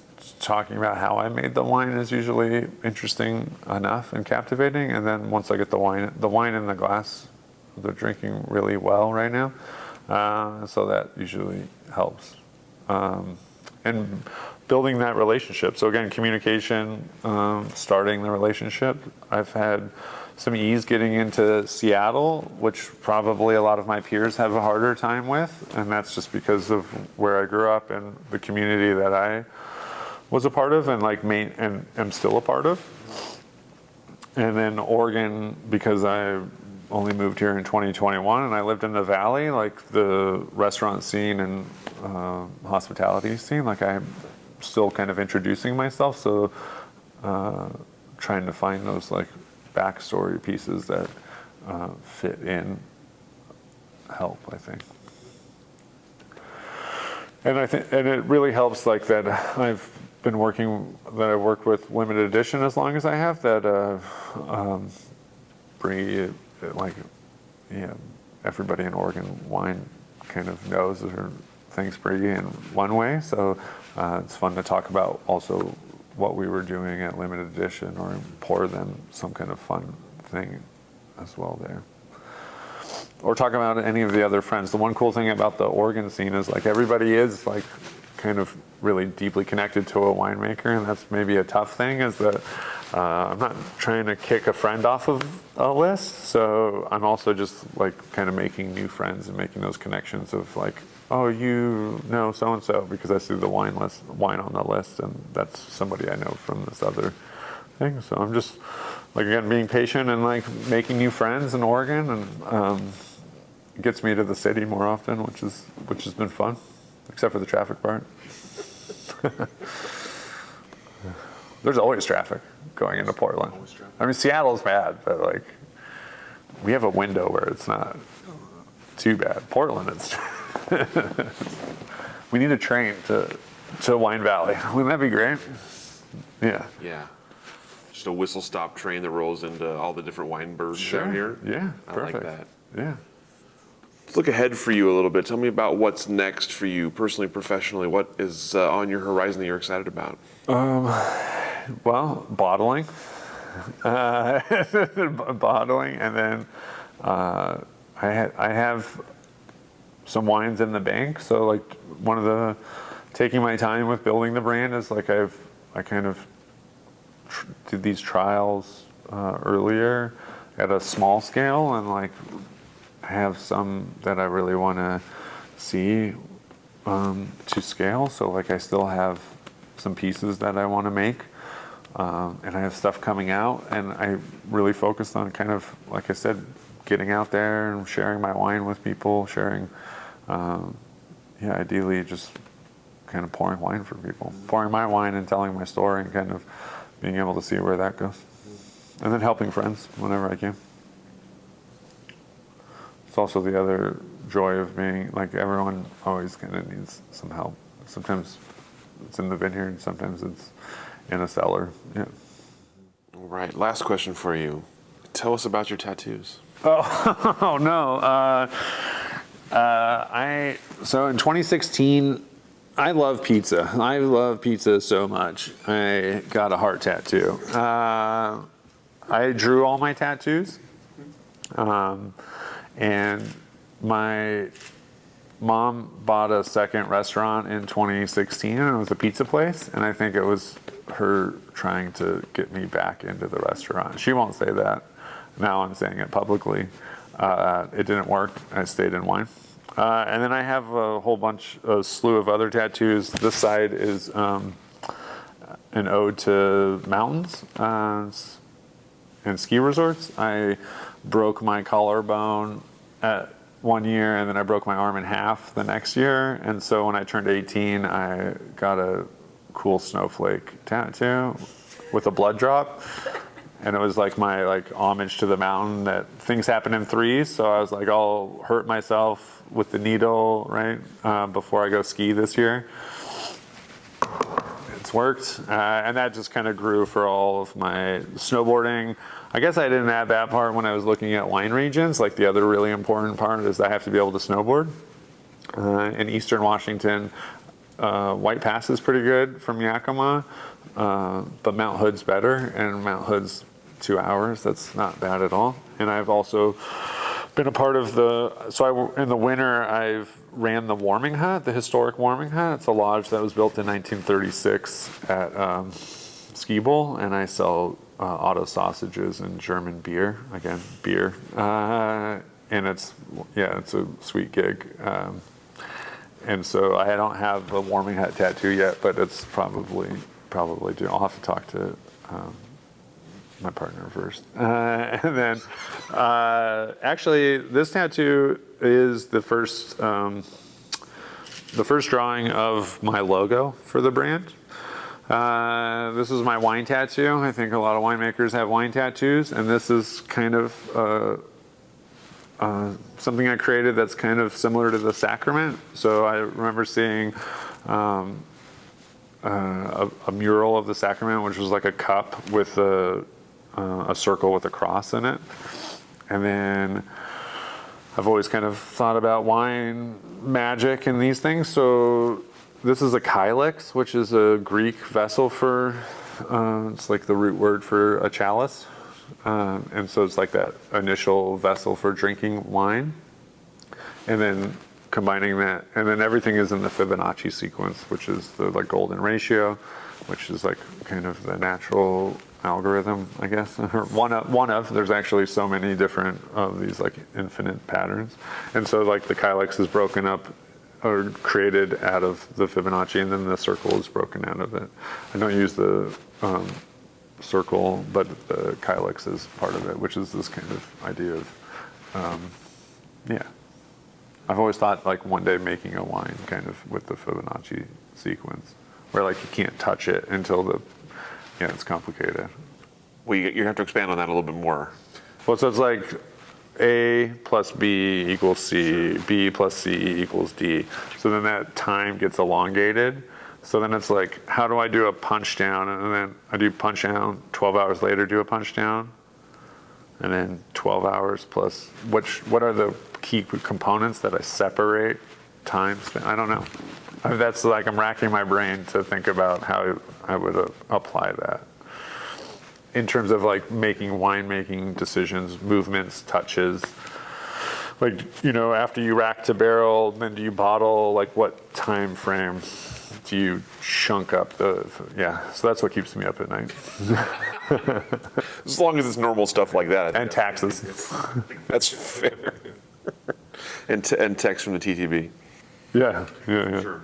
talking about how I made the wine is usually interesting enough and captivating. And then once I get the wine in the glass, they're drinking really well right now. So that usually helps. and building that relationship. So again, communication, starting the relationship. I've had some ease getting into Seattle, which probably a lot of my peers have a harder time with, and that's just because of where I grew up and the community that I was a part of and and am still a part of. And then Oregon, because I only moved here in 2021 and I lived in the Valley, like the restaurant scene and hospitality scene, like I'm still kind of introducing myself. So trying to find those like backstory pieces that fit in help, I think. And it really helps like that I've worked with limited edition as long as I have, that Brie, like, yeah, everybody in Oregon wine kind of knows or thinks Brie in one way. So it's fun to talk about also what we were doing at limited edition or pour them some kind of fun thing as well there. Or talk about any of the other friends. The one cool thing about the Oregon scene is like everybody is like kind of really deeply connected to a winemaker, and that's maybe a tough thing, is that I'm not trying to kick a friend off of a list, so I'm also just like kind of making new friends and making those connections of like, oh, you know so-and-so because I see the wine on the list, and that's somebody I know from this other thing. So I'm just like, again, being patient and like making new friends in Oregon, and it gets me to the city more often, which has been fun, except for the traffic part. There's always traffic going into Portland. I mean, Seattle's bad, but like we have a window where it's not too bad. Portland, it's we need a train to Wine Valley. Wouldn't that be great? Yeah. Yeah. Just a whistle stop train that rolls into all the different wine birds down here. Yeah, I perfect. like that. Yeah. Let's look ahead for you a little bit. Tell me about what's next for you personally, professionally. What is on your horizon that you're excited about? Well, bottling. Bottling, and then I have some wines in the bank. So like taking my time with building the brand is like I kind of did these trials earlier at a small scale, and like I have some that I really want to see to scale. So like I still have some pieces that I want to make, and I have stuff coming out, and I really focused on kind of, like I said, getting out there and sharing my wine with people, ideally just kind of pouring wine for people, pouring my wine and telling my story and kind of being able to see where that goes, and then helping friends whenever I can. It's also the other joy of being, like, everyone always kind of needs some help. Sometimes it's in the vineyard, sometimes it's in a cellar. Yeah. All right, last question for you. Tell us about your tattoos. Oh no. So in 2016, I love pizza. I love pizza so much. I got a heart tattoo. I drew all my tattoos. And my mom bought a second restaurant in 2016, and it was a pizza place, and I think it was her trying to get me back into the restaurant. She won't say that. Now I'm saying it publicly. It didn't work. I stayed in wine. And then I have a slew of other tattoos. This side is an ode to mountains and ski resorts. I broke my collarbone at 1 year, and then I broke my arm in half the next year. And so when I turned 18, I got a cool snowflake tattoo with a blood drop. And it was like my homage to the mountain, that things happen in threes. So I was like, I'll hurt myself with the needle, right, before I go ski this year. It's worked. And that just kind of grew for all of my snowboarding. I guess I didn't add that part when I was looking at wine regions. Like, the other really important part is I have to be able to snowboard. In Eastern Washington, White Pass is pretty good from Yakima, but Mount Hood's better, and Mount Hood's 2 hours. That's not bad at all. And I've also been a part of in the winter, I've ran the warming hut, the historic warming hut. It's a lodge that was built in 1936 at Skiebel, and I sell auto sausages and German beer, again, beer. And it's a sweet gig. And so I don't have a warming hut tattoo yet, but it's probably due. I'll have to talk to my partner first. And then, actually, this tattoo is the first drawing of my logo for the brand. This is my wine tattoo. I think a lot of winemakers have wine tattoos, and this is kind of something I created that's kind of similar to the sacrament. So I remember seeing a mural of the sacrament, which was like a cup with a circle with a cross in it. And then I've always kind of thought about wine magic and these things. So this is a kylix, which is a Greek vessel for, it's like the root word for a chalice. And so it's like that initial vessel for drinking wine. And then combining that, and then everything is in the Fibonacci sequence, which is the like golden ratio, which is like kind of the natural algorithm, I guess. Or one of, there's actually so many different of these like infinite patterns. And so like the kylix is broken up or created out of the Fibonacci, and then the circle is broken out of it. I don't use the circle, but the kylix is part of it, which is this kind of idea of, I've always thought like one day making a wine kind of with the Fibonacci sequence, where like you can't touch it until it's complicated. Well, you have to expand on that a little bit more. Well, so it's like A plus B equals C, B plus C equals D. So then that time gets elongated. So then it's like, how do I do a punch down? And then I do punch down, 12 hours later do a punch down. And then 12 hours plus, what are the key components that I separate time spent? I don't know. That's like, I'm racking my brain to think about how I would apply that. In terms of like making winemaking decisions, movements, touches. Like, after you rack to barrel, then do you bottle? Like what time frame do you chunk up so that's what keeps me up at night. As long as it's normal stuff like that. And taxes. That's fair. and text from the TTB. Yeah. Sure.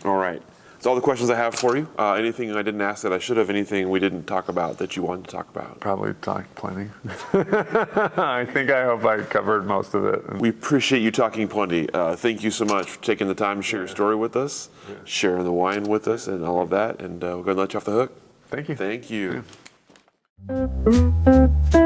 All right. That's all the questions I have for you. Anything I didn't ask that I should have? Anything we didn't talk about that you wanted to talk about? Probably talked plenty. I hope I covered most of it. We appreciate you talking plenty. Thank you so much for taking the time to share your story with us, sharing the wine with us, and all of that. And we're going to let you off the hook. Thank you. Thank you. Yeah.